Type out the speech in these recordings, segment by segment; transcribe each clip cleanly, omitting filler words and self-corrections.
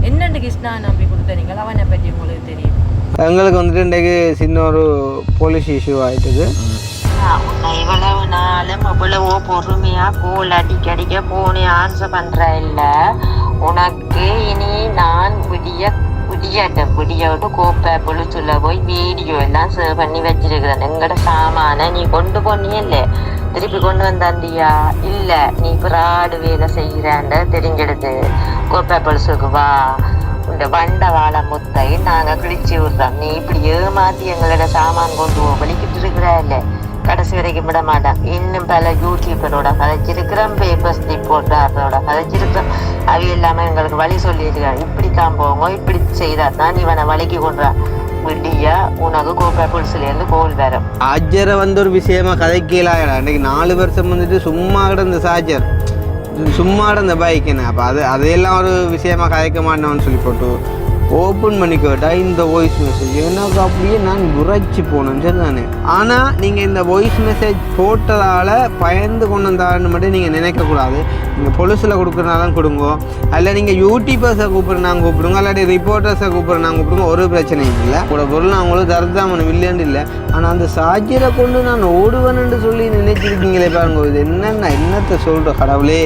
என்னென்று கிருஷ்ணா நம்பி கொடுத்தீங்களா அவனை பற்றி உங்களுக்கு தெரியும்? எங்களுக்கு வந்துட்டு இன்றைக்கு சின்ன ஒரு போலீஸ் இஷ்யூ ஆகிட்டுது. உன்னை இவ்வளவு நாளும் இவ்வளவோ பொறுமையா கோல் அடிக்கடிக்க போனே ஆன்சர் பண்ற இல்ல. உனக்கு இனி நான் விடியோட்டு கோப்பை புளிச்சுள்ள போய் வீடியோ எல்லாம் சேவ் பண்ணி வச்சிருக்கிறேன். எங்கட சாமான நீ கொண்டு போனியல்ல, திருப்பி கொண்டு வந்தாண்டியா? இல்ல, நீ பிராடு வேலை செய்யறாண்ட தெரிஞ்சிடுது. கோப்பை புளிச்சுக்கு வா, இந்த வண்ட வாழை முத்தை நாங்க கிழிச்சு விடுறோம். நீ இப்படி ஏமாத்தி எங்களோட சாமான் கொண்டு வலிக்கிட்டு இருக்கிற இல்ல, கடைசி வரைக்கும் விட மாட்டேன். இன்னும் பல யூடியூபரோட கதைச்சிருக்கிறோம், பேப்பர்ஸ் ரிப்போர்ட்டரோட கதைச்சிருக்கிறோம். அவை இல்லாம எங்களுக்கு வழி சொல்லியிருக்காங்க. இப்படித்தான் போங்க, இப்படி செய்தாதான் இவனை வலிக்கு கொண்டான் விடியா உனக்கு கோப்பை புல்ஸ்ல இருந்து கோல் வரும். சார்ஜரை வந்து ஒரு விஷயமா கதைக்கலாடா. இன்னைக்கு 4 வருஷம் வந்துட்டு சும்மா கிடந்த சார்ஜர், சும்மா கிடந்த பைக் என்ன, அப்போ அதையெல்லாம் ஒரு விஷயமா கதைக்க மாட்டோம்னு சொல்லி போட்டு ஓப்பன் பண்ணி கேட்டால் இந்த வாய்ஸ் மெசேஜ் எனக்கு அப்படியே நான் உரைச்சி போனேன். சரி தானே? ஆனால் நீங்கள் இந்த வாய்ஸ் மெசேஜ் போட்டதால் பயந்து கொண்டு வந்தான்னு மட்டும் நீங்கள் நினைக்கக்கூடாது. நீங்கள் பொலிஸில் கொடுக்குறனாலும் கொடுங்க, அல்ல நீங்கள் யூடியூபர்ஸை கூப்பிட்றாங்க கூப்பிடுங்க, இல்லாட்டி ரிப்போர்ட்டர்ஸை கூப்பிட்றாங்க கூப்பிடுங்க, ஒரு பிரச்சனையும் இல்லை. கூட பொருள் நான் உங்களுக்கு தரதான் இல்லைன்னு இல்லை. ஆனால் அந்த சார்ஜரை கொண்டு நான் ஓடுவேன்னு சொல்லி நினைச்சிருக்கீங்களே பாருங்க. இது என்னத்தை சொல்கிற கடவுளே.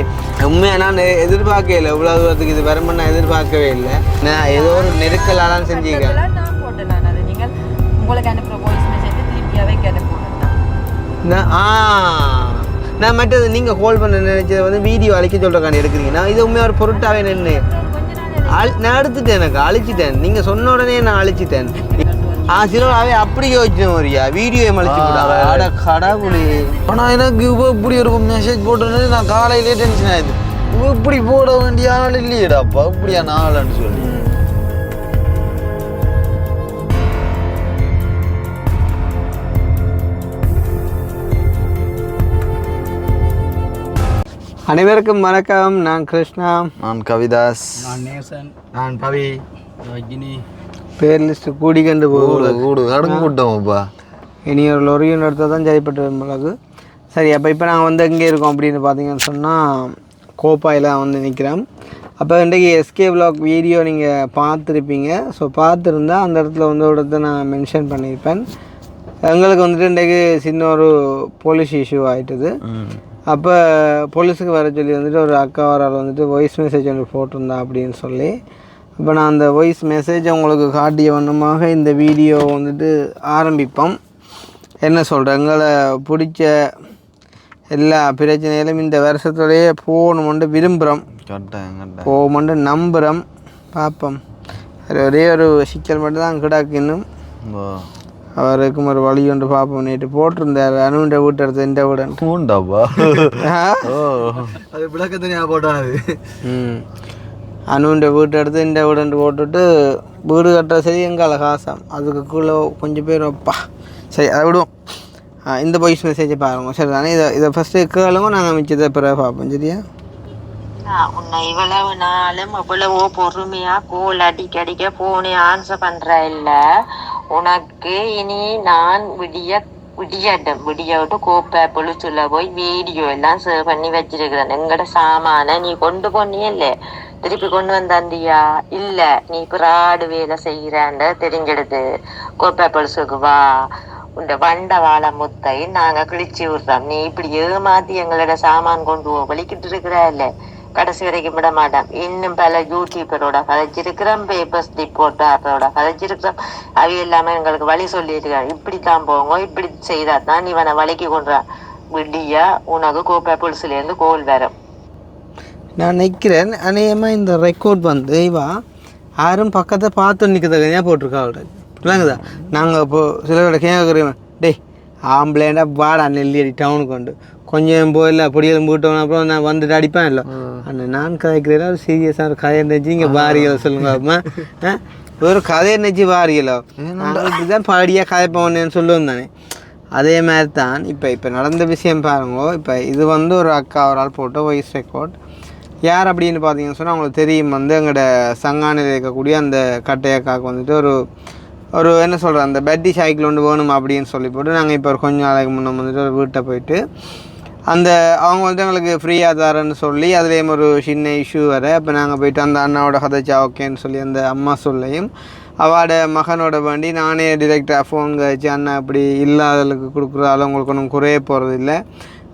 உண்மையாக நான் எதிர்பார்க்கவே இல்லை, இவ்வளோ தூரத்துக்கு இது வரும்னு நான் எதிர்பார்க்கவே இல்லை. நான் ஏதோ ஒரு நெருக்கலாலாம் செஞ்சுக்கிறேன். நான் போட்டேன். நான் அதை நீங்கள் உங்களுக்கு அனுப்புகிற வாய்ஸ் மெசேஜ் திருப்பியாவே கேட்டுப்போனேன். நான் மற்றது நீங்கள் கால் பண்ண நினைச்சதை வந்து வீடியோ அழிக்க சொல்கிறக்காண்டி எடுக்கிறீங்க. நான் இது உண்மையாக ஒரு பொருட்டாகவே நின்று நான் எடுத்துட்டேன், எனக்கு அழிச்சிட்டேன். நீங்கள் சொன்ன உடனே நான் அழிச்சிட்டேன். சிலவாகவே அப்படி யோசிச்சேன் வரியா, வீடியோ அழிச்சு போட கடவுளே. ஆனால் எனக்கு இப்போ இப்படி ஒரு மெசேஜ் போட்டோன்னே நான் காலையிலே டென்ஷன் ஆயிடுது. இப்படி போட வேண்டிய ஆள் இல்லையடாப்பா, இப்படியான ஆளுன்னு சொல்லி. அனைவருக்கும் வணக்கம். நான் கிருஷ்ணா, நான் கவிதாஸ், நான் நேசன், நான் பவி. ரஜினி. பேர் லிஸ்ட்டு கூடிக்கண்டு கூடு நடந்து விட்டோம்ப்பா. இனி ஒரு லொரியும் எடுத்தால் தான் சரிப்பட்டு மிளகு. சரி, இப்போ நாங்கள் வந்து எங்கே இருக்கோம் அப்படின்னு பார்த்தீங்கன்னு சொன்னால் கோப்பாயில் வந்து நிற்கிறோம். அப்போ இன்றைக்கி எஸ்கே விலாக் வீடியோ நீங்கள் பார்த்துருப்பீங்க. ஸோ பார்த்துருந்தா அந்த இடத்துல வந்து ஒரு இடத்த நான் மென்ஷன் பண்ணியிருப்பேன். எங்களுக்கு வந்துட்டு இன்றைக்கு சின்ன ஒரு போலீஸ் இஷ்யூ ஆகிட்டுது. அப்போ போலீஸுக்கு வர சொல்லி வந்துட்டு ஒரு அக்கா வரால் வந்துட்டு வாய்ஸ் மெசேஜ் ஒன்று போட்டிருந்தா அப்படின்னு சொல்லி, இப்போ நான் அந்த வாய்ஸ் மெசேஜை உங்களுக்கு காட்டிய வண்ணமாக இந்த வீடியோ வந்துட்டு ஆரம்பிப்போம். என்ன சொல்கிறேன், எங்களை பிடிச்ச எல்லா பிரச்சனையிலும் இந்த வருஷத்துலேயே போகணுமெண்டு விரும்புகிறோம், போகணுமெண்டு நம்புகிறோம். பார்ப்போம். அது ஒரே ஒரு சிக்கல் மட்டும் தான் கிடாக்கு. இன்னும் அவருக்கும் ஒரு வழி ஒன்று பார்ப்போம். நேற்று போட்டிருந்தார் அனுண்ட வீட்டு எடுத்து இந்த வீடன் பூண்டாப்பா. அது விளக்கத்தனியாக போட்டாது. அனுண்ட வீட்டு எடுத்து இந்த வீடன் போட்டுட்டு வீடு கட்டுற சரி எங்கால காசாம் அதுக்கு கீழே கொஞ்சம் பேர் வைப்பா. சரி, அதை விடுவோம். இந்த வாய்ஸ் மெசேஜை பாருங்க. சரி தானே? இதை ஃபஸ்ட்டு கேளுங்க, நாங்கள் மிச்சத்தை பிறகு பார்ப்போம். சரியா? உன்னை இவ்வளவு நாளும் இவ்வளவோ பொறுமையா கோல் அடிக்கடிக்க போனே ஆன்சர் பண்ற இல்ல. உனக்கு இனி நான் விடியோட்டு கோப்பை புளிச்சுள்ள போய் வீடியோ எல்லாம் சேவ் பண்ணி வச்சிருக்கிறேன். எங்கட சாமான நீ கொண்டு போனியல்ல, திருப்பி கொண்டு வந்தாண்டியா? இல்ல, நீ பிராடு வேலை செய்யறாண்ட தெரிஞ்சிடுது. கோப்பை புளிச்சுக்கு வா, இந்த வண்ட வாழை முத்தை நாங்க கிழிச்சு விடுறோம். நீ இப்படி ஏமாத்தி எங்களோட சாமான் கொண்டு வலிக்கிட்டு இருக்கிற இல்ல, கடைசி வரைக்கும் விட மாட்டேன். இன்னும் பல யூடியூபரோட கதைச்சிருக்கிறோம், பேப்பர்ஸ் ரிப்போர்ட்டரோட கதைச்சிருக்கிறோம். அவை இல்லாம எங்களுக்கு வழி சொல்லியிருக்காங்க. இப்படித்தான் போங்க, இப்படி செய்தாதான் இவனை வலிக்கு கொண்டான் விடியா உனக்கு கோப்பை புல்ஸ்ல இருந்து கோல் வரும். நான் நிற்கிறேன். அநேகமாக இந்த ரெக்கார்ட் வந்து இவா யாரும் பக்கத்தை பார்த்து நிற்கிறதுக்கு போட்டிருக்கா அவளுக்கு இல்லைங்கதா. நாங்கள் இப்போது சிலரோட கேட்குறோம், டேய் ஆம்பளேண்டா வாடா நெல்லியடி டவுனுக்கு கொண்டு கொஞ்சம் போயில பொடியெல்லாம் போட்டோம், அப்புறம் நான் வந்துட்டு அடிப்பேன். இல்லை ஆனால் நான் கதைக்கிறேன் ஒரு சீரியஸாக ஒரு கதையை நினச்சி இங்கே வாரியலை சொல்லுங்க. அப்புறமா ஒரு கதையை நினச்சி வாரியலோ இப்படிதான் பாடியாக கதைப்போன்னு சொல்லுவோம் தானே. அதே மாதிரி தான் இப்போ நடந்த விஷயம் பாருங்க. இப்போ இது வந்து ஒரு அக்கா ஒரு ஆள் போட்ட வாய்ஸ் ரெக்கார்ட். யார் அப்படின்னு பார்த்தீங்கன்னு சொன்னால் அவங்களுக்கு தெரியும். வந்து எங்களோட சங்கானில் இருக்கக்கூடிய அந்த கட்டையக்காவுக்கு வந்துட்டு ஒரு என்ன சொல்கிற அந்த பேட்டரி சைக்கிள் ஒன்று வேணும் அப்படின்னு சொல்லி போட்டு நாங்கள் இப்போ ஒரு கொஞ்சம் நாளைக்கு முன்னே வந்துட்டு ஒரு வீட்டை போயிட்டு அந்த அவங்க வந்து எங்களுக்கு ஃப்ரீயாக தரேன்னு சொல்லி அதுலேயும் ஒரு சின்ன இஷ்யூ வர அப்போ நாங்கள் போயிட்டு அந்த அண்ணாவோட கதைச்சா ஓகேன்னு சொல்லி அந்த அம்மா சொல்லையும் அவளோட மகனோட வேண்டி நானே டிரெக்டாக ஃபோன் கழிச்சு அண்ணா அப்படி இல்லாதவங்களுக்கு கொடுக்குறதால உங்களுக்கு ஒன்றும் குறைய போகிறது இல்லை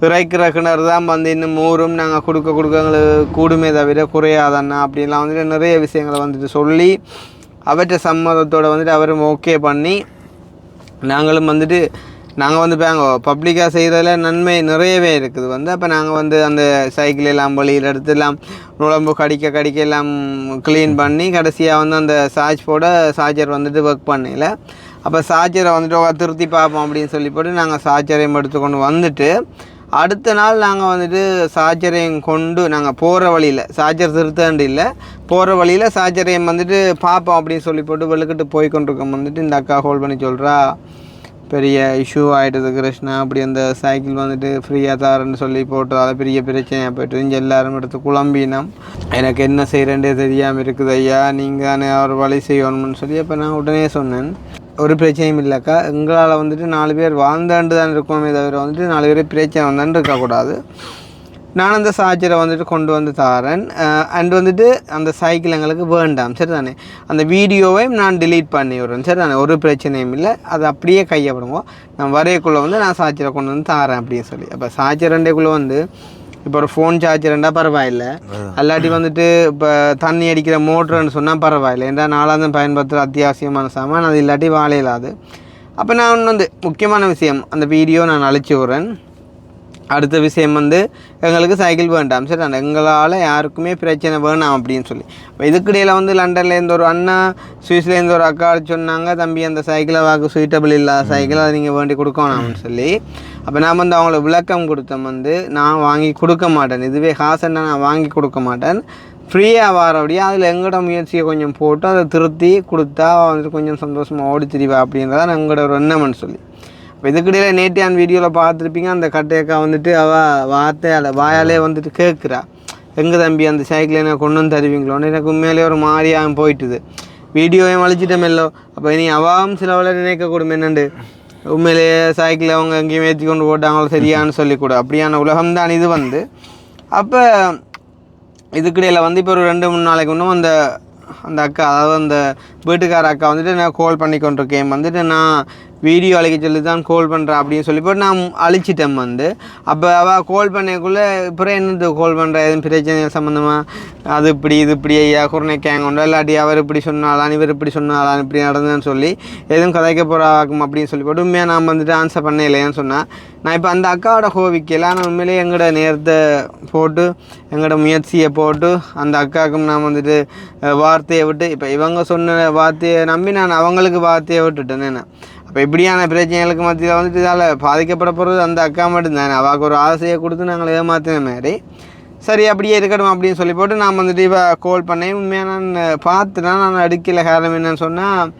இறைக்கிற கிணறு தான் வந்து இன்னும் ஊரும் நாங்கள் கொடுக்க எங்களுக்கு கூடுமே தவிர குறையாதண்ணா அப்படின்லாம் வந்துட்டு நிறைய விஷயங்களை வந்துட்டு சொல்லி அவற்றை சம்மதத்தோடு வந்துட்டு அவரும் ஓகே பண்ணி நாங்களும் வந்துட்டு நாங்கள் வந்து பப்ளிக்காக செய்கிறதுல நன்மை நிறையவே இருக்குது வந்து அப்போ நாங்கள் வந்து அந்த சைக்கிள் எல்லாம் வழியில் எடுத்து எல்லாம் நுழம்பு கடிக்க எல்லாம் க்ளீன் பண்ணி கடைசியாக வந்து அந்த சார்ஜர் வந்துட்டு ஒர்க் பண்ணல அப்போ சார்ஜரை வந்துட்டு திருத்தி பார்ப்போம் அப்படின்னு சொல்லி போட்டு நாங்கள் சார்ஜரையும் எடுத்துக்கொண்டு வந்துட்டு அடுத்த நாள் நாங்கள் வந்துட்டு சார்ஜரையும் கொண்டு நாங்கள் போகிற வழியில் சார்ஜர் திருத்தண்டு இல்லை போகிற வழியில் சார்ஜரையும் வந்துட்டு பார்ப்போம் அப்படின்னு சொல்லி போட்டு வெளுக்கிட்டு போய் கொண்டிருக்கோம் வந்துட்டு இந்த அக்கா ஹோல்ட் பண்ணி சொல்கிறா பெரிய இஷ்யூ ஆகிடுது கிருஷ்ணா அப்படி அந்த சைக்கிள் வந்துட்டு ஃப்ரீயாக தாரன்னு சொல்லி போட்டு அதை பெரிய பிரச்சனையாக போய்ட்டு இங்கே எல்லோரும் எடுத்து குழம்பினோம் எனக்கு என்ன செய்கிறேன்டே தெரியாமல் இருக்குது ஐயா நீங்கள் தானே அவர் வழி செய்யணும்னு சொல்லி அப்போ நான் உடனே சொன்னேன் ஒரு பிரச்சனையும் இல்லைக்கா எங்களால் வந்துட்டு 4 பேர் வாழ்ந்தாண்டு தான் இருக்கோமே தவிர வந்துட்டு 4 பேர் பிரச்சனை வந்தான்னு இருக்கக்கூடாது நான் அந்த சார்ஜரை வந்துட்டு கொண்டு வந்து தாரேன் அண்ட் வந்துட்டு அந்த சைக்கிள் எங்களுக்கு வேண்டாம் சரி தானே அந்த வீடியோவையும் நான் டிலீட் பண்ணி விடுறேன் சரி தானே ஒரு பிரச்சனையும் இல்லை அது அப்படியே கையப்படுங்க நான் வரையக்குள்ளே வந்து நான் சார்ஜரை கொண்டு வந்து தாரேன் அப்படின்னு சொல்லி அப்போ சார்ஜர் ரெண்டேக்குள்ளே வந்து இப்போ ஒரு ஃபோன் சார்ஜர்ண்டா பரவாயில்லை அல்லாட்டி வந்துட்டு இப்போ தண்ணி அடிக்கிற மோட்டருன்னு சொன்னால் பரவாயில்லை ஏன்னா நாளாக பயன்படுத்துகிற அத்தியாவசியமான சாமான் அது இல்லாட்டி வாழையில்லாது அப்போ நான் வந்து முக்கியமான விஷயம் அந்த வீடியோ நான் அழிச்சு விட்றேன் அடுத்த விஷயம் வந்து எங்களுக்கு சைக்கிள் வேண்டாம் சரி அந்த எங்களால் யாருக்குமே பிரச்சனை வேணாம் அப்படின்னு சொல்லி இப்போ இதுக்கிடையில் வந்து லண்டன்லேருந்து ஒரு அண்ணா சுவிஸ்லேருந்து ஒரு அக்கா சொன்னாங்க தம்பி அந்த சைக்கிளை வாக்கு சூட்டபிள் இல்லாத சைக்கிளை அதை நீங்கள் வேண்டி கொடுக்கணும்னு சொல்லி அப்போ நான் வந்து அவங்கள விளக்கம் கொடுத்தேன் வந்து நான் வாங்கி கொடுக்க மாட்டேன் இதுவே காசுன்னா நான் வாங்கி கொடுக்க மாட்டேன் ஃப்ரீயாக வாரபடியாக அதில் எங்களோட முயற்சியை கொஞ்சம் போட்டு அதை திருத்தி கொடுத்தா வந்துட்டு கொஞ்சம் சந்தோஷமாக ஓடி திரிவா அப்படின்றதான் எங்களோட ஒரு எண்ணம்னு சொல்லி இப்போ இதுக்கிடையில் நேற்று வீடியோவில் பார்த்துருப்பீங்க அந்த கட்டையக்கா வந்துட்டு அவள் வாயாலே வந்துட்டு கேட்குறா எங்கே தம்பி அந்த சைக்கிளை என்ன கொண்டு வந்து தருவீங்களோன்னு எனக்கு உண்மையிலே ஒரு மாதிரியாக போயிட்டுது வீடியோவையும் அழிச்சிட்டோமெல்லோ அப்போ இனி அவாவும் சிலவளை நினைக்கக்கூடும் என்னண்டு உண்மையிலேயே சைக்கிளை அவங்க எங்கேயும் ஏற்றி கொண்டு போட்டாங்களோ சரியான்னு சொல்லிக்கூட அப்படியான உலகம் தான் இது வந்து அப்போ இதுக்கிடையில் வந்து இப்போ ஒரு 2-3 நாளைக்கு இன்னும் அந்த அக்கா அதாவது அந்த வீட்டுக்கார அக்கா வந்துட்டு நான் கால் பண்ணி கொண்டிருக்கேன் வந்துட்டு நான் வீடியோ அழைக்க சொல்லி தான் கால் பண்ணுறேன் அப்படின்னு சொல்லி போட்டு நான் அழிச்சிட்டேன் வந்து அப்போ அவள் கால் பண்ணக்குள்ளே அப்புறம் என்னது கால் பண்ணுற எதுவும் பிரச்சனை சம்மந்தமாக அது இப்படி இது இப்படி ஐயா குரணை கேங்கொண்டா இல்லாட்டி அவர் இப்படி சொன்னாலான் இவர் இப்படி சொன்னாலான் இப்படி நடந்ததுன்னு சொல்லி எதுவும் கதைக்க போகிறாக்கும் அப்படின்னு சொல்லி போட்டு உண்மையாக நான் வந்துட்டு ஆன்சர் பண்ண இல்லையான்னு சொன்னேன் நான் இப்போ அந்த அக்காவோட கோவிக்கலாம் நான் உண்மையிலேயே எங்களோட நேரத்தை போட்டு எங்களோட முயற்சியை போட்டு அந்த அக்காவுக்கும் நான் வந்துட்டு வார்த்தையை விட்டு இப்போ இவங்க சொன்ன வார்த்தையை நம்பி நான் அவங்களுக்கு வார்த்தையை விட்டுட்டேன் என்ன அப்போ இப்படியான பிரச்சனைகளுக்கு மத்தியில் வந்துட்டு இதால் பாதிக்கப்பட போகிறது அந்த அக்கா மட்டும்தானே அவளுக்கு ஒரு ஆசையை கொடுத்து நாங்கள் ஏமாற்றின மாதிரி சரி அப்படியே இருக்கட்டும் அப்படின்னு சொல்லி போட்டு நான் வந்துட்டு இப்போ கால் பண்ணேன் உண்மையாக நான் பார்த்துட்டேன் நான் அடிக்கல காரணம் என்னன்னு சொன்னால்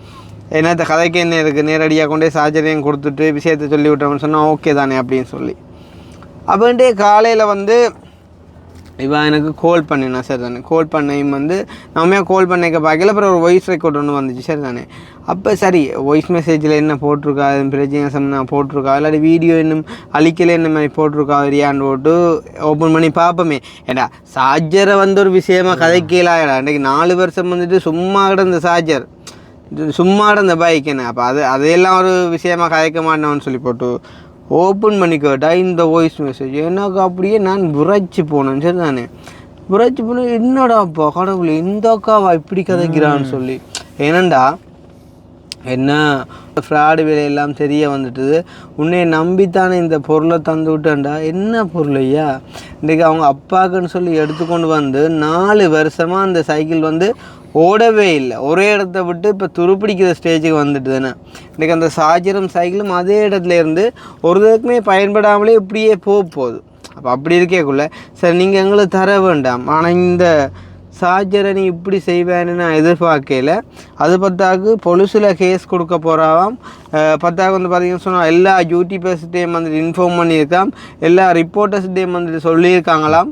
என்னத்த கதைக்கு என்ன இருக்குது நேரடியாக கொண்டே சார்ஜரையும் கொடுத்துட்டு விஷயத்தை சொல்லி விட்டோம்னு சொன்னால் ஓகே தானே அப்படின்னு சொல்லி அப்படின்ட்டு காலையில் வந்து இவன் எனக்கு கால் பண்ணினா சரி தானே கால் பண்ணையும் வந்து நம்ம கால் பண்ணிக்க பார்க்கல அப்புறம் ஒரு வாய்ஸ் ரெக்கார்ட் ஒன்று வந்துச்சு சரி தானே அப்போ சரி வாய்ஸ் மெசேஜில் என்ன போட்டிருக்கா பிரச்சனை சம்மந்தம் போட்டிருக்கா இல்லாட்டி வீடியோ இன்னும் அழிக்கல என்ன மாதிரி போட்டிருக்கா வரியான்னு போட்டு ஓப்பன் பண்ணி பார்ப்போமே ஏடா சார்ஜரை வந்து ஒரு விஷயமாக கதைக்கலாடா இன்றைக்கி 4 வருஷம் வந்துட்டு சும்மா கிடந்த சார்ஜர் சும்மா கிடந்த பைக் என்ன அப்போ அதையெல்லாம் ஒரு விஷயமாக கதைக்க மாட்டேன்னு சொல்லி போட்டு ஓப்பன் பண்ணி கேட்டால் இந்த வாய்ஸ் மெசேஜ் எனக்கு அப்படியே நான் விரைச்சி போனேன் சரி தானே விரைச்சி போனேன் என்னடாப்பா கடவுள் இந்த அக்காவா இப்படி கதைக்கிறான்னு சொல்லி ஏனண்டா என்ன ஃப்ராடு வேலையெல்லாம் தெரிய வந்துட்டுது உன்னை நம்பித்தானே இந்த பொருளை தந்து விட்டேன்டா என்ன பொருள் ஐயா இன்றைக்கி அவங்க அப்பாக்குன்னு சொல்லி எடுத்துக்கொண்டு வந்து 4 வருஷமாக அந்த சைக்கிள் வந்து ஓடவே இல்லை ஒரே இடத்த விட்டு இப்போ துருப்பிடிக்கிற ஸ்டேஜுக்கு வந்துட்டு தானே இன்றைக்கி அந்த சார்ஜரும் சைக்கிளும் அதே இடத்துல இருந்து ஒரு இதுக்குமே பயன்படாமலே இப்படியே போகுது அப்போ அப்படி இருக்கேக்குள்ள சரி நீங்கள் எங்களுக்கு தர வேண்டாம் ஆனால் இந்த சார்ஜரை நீ இப்படி செய்வேன்னு நான் எதிர்பார்க்கல அது பத்தாக்கு பொலிஸில் கேஸ் கொடுக்க போகிறாவாம் பத்தாக்கு வந்து பார்த்தீங்கன்னு சொன்னால் எல்லா யூடியூபர்ஸ்டையும் வந்துட்டு இன்ஃபார்ம் பண்ணியிருக்காம் எல்லா ரிப்போர்ட்டர்ஸ்டையும் வந்துட்டு சொல்லியிருக்காங்களாம்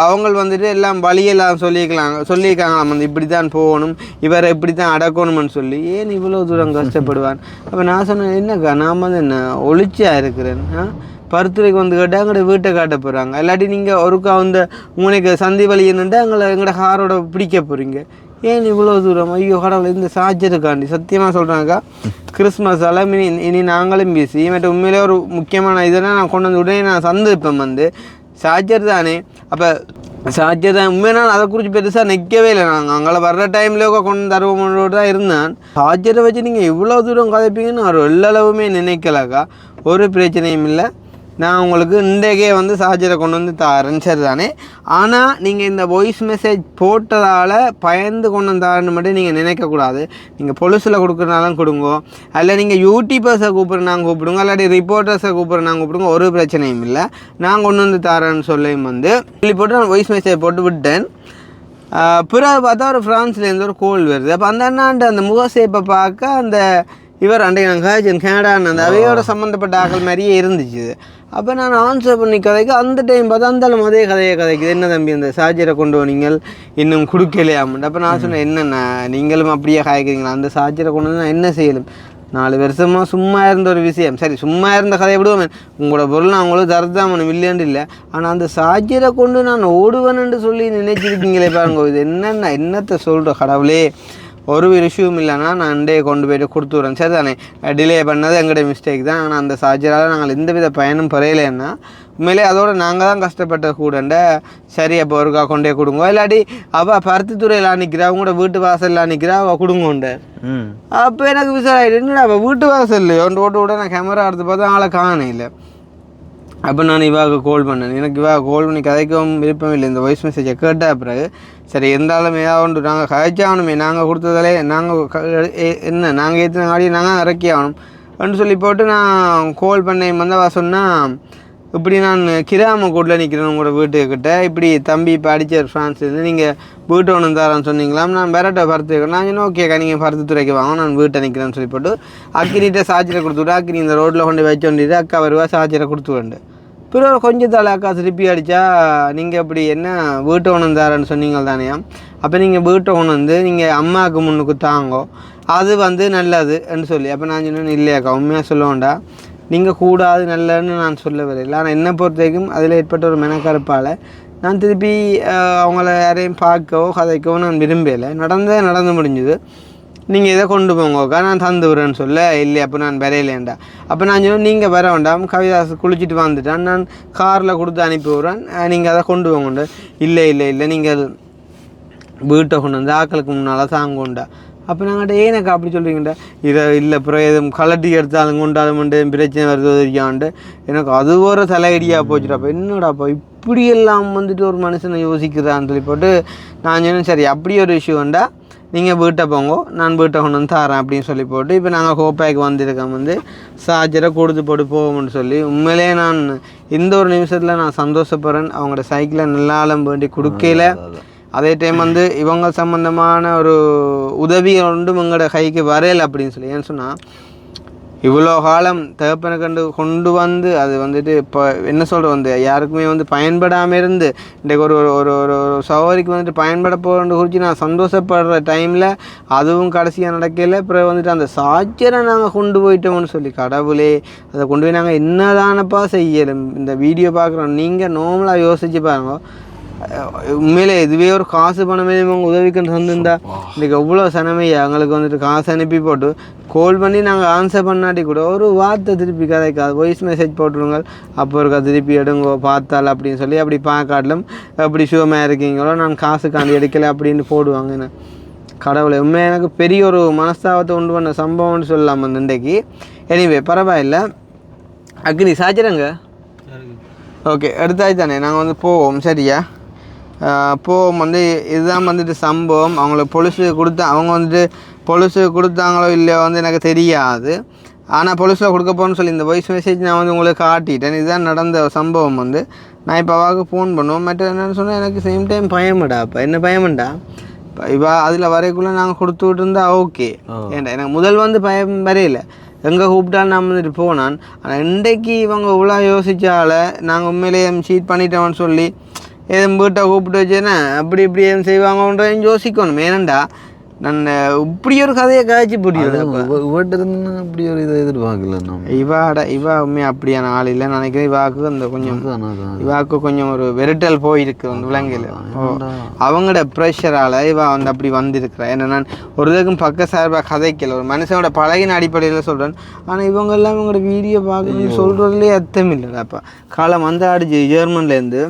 அவங்க வந்துட்டு எல்லாம் வழியெல்லாம் சொல்லியிருக்காங்களாம் வந்து இப்படி தான் போகணும் இவரை இப்படி தான் அடக்கணும்னு சொல்லி ஏன் இவ்வளோ தூரம் கஷ்டப்படுவான் அப்போ நான் சொன்னேன் என்னக்கா நான் வந்து என்ன ஒளிச்சியாக இருக்கிறேன் பருத்துறைக்கு வந்து கேட்டால் எங்களோட வீட்டை காட்ட போகிறாங்க. இல்லாட்டி நீங்கள் ஒருக்கா வந்து உங்களுக்கு சந்தி வழி என்னென்னா எங்களோட காரோட பிடிக்க போகிறீங்க. ஏன் இவ்வளோ தூரம்? ஐயோ கடவுள், இந்த சார்ஜருக்காண்டி சத்தியமாக சொல்கிறாங்கக்கா. கிறிஸ்மஸால் இனி நாங்களும் பிஸி. மற்ற உண்மையிலே ஒரு முக்கியமான இதெல்லாம் நான் கொண்டு வந்து உடனே நான் சந்திப்பேன் வந்து சார்ஜர் தானே. அப்போ சார்ஜர் தான் உண்மையா, அதை குறித்து பெருசாக நிற்கவே இல்லை. நாங்கள் அங்கே வர்ற டைம்லேயே கொண்டு தருவோம்னோடு தான் இருந்தேன். சார்ஜரை வச்சு நீங்கள் இவ்வளோ தூரம் கதைப்பீங்கன்னு ஒரு எல்லளவுமே நினைக்கலக்கா. ஒரு பிரச்சனையும் இல்லை. நான் உங்களுக்கு இன்றைக்கே வந்து சார்ஜரை கொண்டு வந்து தரேன், சரி தானே. ஆனால் நீங்கள் இந்த வாய்ஸ் மெசேஜ் போட்டதால் பயந்து கொண்டு வந்தாருன்னு மட்டும் நீங்கள் நினைக்கக்கூடாது. நீங்கள் பொலிஸில் கொடுக்குறனாலும் கொடுங்க, அல்ல நீங்கள் யூடியூபர்ஸை கூப்பிட்றனாங்க கூப்பிடுங்க, இல்லாட்டி ரிப்போர்ட்டர்ஸை கூப்பிட்றனாங்க கூப்பிடுங்க, ஒரு பிரச்சனையும் இல்லை. நான் கொண்டு வந்து தரேன்னு சொல்லியும் வந்து சொல்லி போட்டு நான் வாய்ஸ் மெசேஜ் போட்டு விட்டேன். பிறகு பார்த்தா ஒரு ஃப்ரான்ஸ்லேருந்து ஒரு கோல் வருது. அப்போ அந்த அண்ணாண்டு அந்த முகசேப்பை பார்க்க அந்த இவர் அன்றைக்கு நாங்கள் கனடான்னு அந்த அவையோட சம்மந்தப்பட்ட ஆக்கள் மாதிரியே இருந்துச்சு. அப்போ நான் ஆன்சர் பண்ணி கதைக்கு அந்த டைம் பார்த்தா அந்தாலும் அதே கதையை கதைக்குது. என்ன தம்பி அந்த சார்ஜரை கொண்டு நீங்கள் இன்னும் கொடுக்கலையாமண்டு. அப்போ நான் சொன்னேன், என்னென்ன நீங்களும் அப்படியே காய்க்கிறீங்களா? அந்த சார்ஜரை கொண்டு வந்து நான் என்ன செய்யலும்? 4 வருஷமாக சும்மா இருந்த ஒரு விஷயம். சரி, சும்மா இருந்த கதையை விடுவேன். உங்களோட பொருள் நான் உங்களுக்கு தரதான் இல்லையாண்டு இல்லை. ஆனால் அந்த சார்ஜரை கொண்டு நான் ஓடுவேன்னு சொல்லி நினைச்சிருக்கீங்களே பாருங்க. இது என்னத்தை சொல்கிற கடவுளே. ஒரு இஷ்யூவும் இல்லைன்னா நான் அண்டே கொண்டு போய்ட்டு கொடுத்து விட்றேன், சரி தானே. டிலே பண்ணது எங்களுடைய மிஸ்டேக் தான். ஆனால் அந்த சார்ஜரால் நாங்கள் எந்த வித பயனும் பெறையலைன்னா உண்மையிலே அதோட நாங்கள் தான் கஷ்டப்பட்ட கூடண்ட. சரி, அப்போ ஒருக்கா கொண்டே கொடுங்க. இல்லாட்டி அவள் பருத்தித்துறையில் நிற்கிறா, அவங்களோட வீட்டு வாசலில் நிற்கிறா, அவள் கொடுங்கோண்ட. அப்போ எனக்கு விசாரிட்டு என்னடா அவள் வீட்டு வாசல் ஓட்டு விட நான் கேமரா எடுத்து பார்த்தா ஆளை காண இல்லை. அப்போ நான் இவாக கால் பண்ணேன். எனக்கு இவாக கால் பண்ணி கதைக்கவும் விருப்பம் இல்லை. இந்த வாய்ஸ் மெசேஜை கேட்ட பிறகு சரி இருந்தாலும் ஏதாவது ஒன்று நாங்கள் கதைச்சாகணுமே, நாங்கள் கொடுத்ததாலே நாங்கள் என்ன நாங்கள் ஏற்றின ஆடியோ நாங்கள் இறக்கி ஆகணும் அப்படின்னு சொல்லி போட்டு நான் கால் பண்ணேன். வந்தவா சொன்னால் இப்படி நான் கிராமக்கூட்டில் நிற்கிறேன் உங்களோட வீட்டுக்கிட்ட, இப்படி தம்பி இப்போ அடித்தார் ஃப்ரான்ஸ்லேருந்து, நீங்கள் வீட்டை ஒன்று தரேன்னு சொன்னீங்களாம். நான் வேறட்ட பருத்து நான் சொன்னேன், ஓகேக்கா நீங்கள் பருத்துத்துறைக்கு வாங்க, நான் வீட்டை நிற்கிறேன்னு சொல்லி போட்டு அக்கினிகிட்ட சார்ஜரை கொடுத்துவிட்டு அக்கினி இந்த ரோட்டில் கொண்டு வச்சு கொண்டிட்டு அக்கா வருவா சார்ஜரை கொடுத்து வேண்டு. பிறகு கொஞ்சம் தலை அக்கா திருப்பி அடித்தா, நீங்கள் இப்படி என்ன வீட்டை ஒன்று தரேன்னு சொன்னீங்க தானேயா, அப்போ நீங்கள் வீட்டை ஒன்று வந்து நீங்கள் அம்மாவுக்கு முன்னுக்கு தாங்கோ, அது வந்து நல்லதுன்னு சொல்லி. அப்போ நான் சொன்னேன், இல்லையாக்கா உண்மையாக சொல்ல வேண்டாம், நீங்கள் கூடாது நல்லதுன்னு நான் சொல்ல வரையில்லை. ஆனால் என்னை பொறுத்த வரைக்கும் அதில் ஏற்பட்ட ஒரு மெனக்கருப்பால் நான் திருப்பி அவங்கள யாரையும் பார்க்கவோ கதைக்கவோ நான் விரும்பலை. நடந்து முடிஞ்சுது. நீங்கள் இதை கொண்டு போங்கக்கா, நான் தந்து விடுறேன்னு சொல்ல. இல்லை அப்போ நான் வரையிலேண்டா. அப்போ நான் சொன்னேன், நீங்கள் வர வேண்டாம், கவிதாஸ் குளிச்சுட்டு வந்துட்டான், நான் காரில் கொடுத்து அனுப்பி விட்றேன், நீங்கள் அதை கொண்டு போங்கண்டு. இல்லை நீங்கள் வீட்டை கொண்டு வந்து ஆக்களுக்கு முன்னால் தாங்கோண்டா. அப்போ நாங்கள்கிட்ட ஏனக்கா அப்படி சொல்கிறீங்கண்டா. இதை இல்லை அப்புறம் எதுவும் கலட்டி எடுத்தாலும் கொண்டாலும்ண்டு பிரச்சனை வருது இருக்கான்ட்டு எனக்கு அது ஒரு தலையடியாக போச்சுடாப்பா. என்னடாப்பா இப்படியெல்லாம் வந்துட்டு ஒரு மனுஷனை யோசிக்கிறான்னு சொல்லி போட்டு நான் சொன்னேன், சரி அப்படி ஒரு இஷ்யூ வேண்டா, நீங்கள் வீட்டை போங்கோ, நான் வீட்டை கொண்டு வந்து தரேன் அப்படின்னு சொல்லி போட்டு இப்போ நாங்கள் கோப்பாய்க்கு வந்திருக்கோம் வந்து சார்ஜரை கொடுத்து போட்டு போவோம்னு சொல்லி. உண்மையிலே நான் இந்த ஒரு நிமிஷத்தில் நான் சந்தோஷப்படுறேன். அவங்களோட சைக்கிளை நல்லாலும் வேண்டி கொடுக்கல. அதே டைம் வந்து இவங்க சம்மந்தமான ஒரு உதவிகள் ஒன்றும் எங்களோட கைக்கு வரையலை அப்படின்னு சொல்லி. ஏன்னு சொன்னால் இவ்வளோ காலம் தகப்பனை கொண்டு வந்து அது வந்துட்டு இப்போ என்ன சொல்கிறது வந்து யாருக்குமே வந்து பயன்படாமல் இருந்து இன்றைக்கு ஒரு ஒரு ஒரு சவாரிக்கு வந்துட்டு பயன்பட போகிறது குறித்து நான் சந்தோஷப்படுற டைமில் அதுவும் கடைசியாக நடக்கலை. அப்புறம் வந்துட்டு அந்த சார்ஜரை நாங்கள் கொண்டு போயிட்டோம்னு சொல்லி, கடவுளே அதை கொண்டு போய் நாங்கள் என்னதானப்பா செய்யலும். இந்த வீடியோ பார்க்குறோம், நீங்கள் நார்மலாக யோசிச்சு பாருங்க. உண்மையிலே இதுவே ஒரு காசு பணமே அவங்க உதவிக்குன்னு தந்துருந்தா இன்றைக்கி எவ்வளோ சனமையா எங்களுக்கு வந்துட்டு காசு அனுப்பி போட்டு கால் பண்ணி நாங்கள் ஆன்சர் பண்ணாட்டி கூட ஒரு வார்த்தை திருப்பி கதைக்காது, வாய்ஸ் மெசேஜ் போட்டுருங்க, அப்போ இருக்கா திருப்பி எடுங்கோ பார்த்தால் அப்படின்னு சொல்லி அப்படி பார்க்காட்டிலும் எப்படி ஷுவமாக இருக்கீங்களோ நான் காசுக்காண்டி எடுக்கலை அப்படின்னு போடுவாங்க. என்ன கடவுளை உண்மையாக எனக்கு பெரிய ஒரு மனஸ்தாபத்தை உண்டு பண்ண சம்பவம்னு சொல்லலாம் அந்த இன்றைக்கு. எனிவே பரவாயில்லை. அக்னி சார்ஜருங்க ஓகே எடுத்தாச்சு தானே, நாங்கள் வந்து போவோம் சரியா. போவோம் வந்து இதுதான் வந்துட்டு சம்பவம். அவங்களுக்கு பொலிஸு கொடுத்தா அவங்க வந்துட்டு பொலிஸு கொடுத்தாங்களோ இல்லையோ வந்து எனக்கு தெரியாது. ஆனால் பொலிஸில் கொடுக்க போகணும்னு சொல்லி இந்த வாய்ஸ் மெசேஜ் நான் வந்து உங்களுக்கு காட்டிட்டேன். இதுதான் நடந்த சம்பவம் வந்து. நான் இப்போ அவாவுக்கு ஃபோன் பண்ணுவோம். மற்ற என்னென்னு சொன்னால் எனக்கு சேம் டைம் பயமடா. இப்போ என்ன பயமண்டா, இப்போ அதில் வரைக்குள்ளே நாங்கள் கொடுத்து விட்டுருந்தா ஓகே. ஏன்டா எனக்கு முதல் வந்து பயம் வரையில எங்கே கூப்பிட்டாலும் நான் வந்துட்டு போனான். ஆனால் இன்றைக்கு இவங்க இவ்வளோ யோசித்தால நாங்கள் உண்மையிலேயே ஷீட் பண்ணிட்டோம்னு சொல்லி எதுவும் வீட்டை கூப்பிட்டு வச்சேன்னா அப்படி இப்படி எதுவும் செய்வாங்கன்றதையும் யோசிக்கணும். ஏனண்டா நான் இப்படி ஒரு கதையை காய்ச்சி புரியுது இவட்ட இருந்து அப்படி ஒரு இதை எதிர்பார்க்கல நம்ம. இவா உண்மையாக அப்படியான ஆள் இல்லை நினைக்கிறேன். இவாக்கு அந்த கொஞ்சம் இவாக்கு கொஞ்சம் ஒரு வெரிட்டல் போயிருக்கு அந்த விலங்கில். அவங்களோட ப்ரெஷரால் இவா வந்து அப்படி வந்திருக்கிறா. ஏன்னா நான் ஒரு இதுக்கும் பக்க சார்பாக கதைக்கல, ஒரு மனுஷனோட பழகின அடிப்படையில் சொல்கிறேன். ஆனால் இவங்க எல்லாம் இவங்களோட வீடியோ பார்க்கணும்னு சொல்கிறதுலேயே அர்த்தம் இல்லைடாப்பா. காலம் வந்து ஆடிச்சு ஜெர்மன்லேருந்து.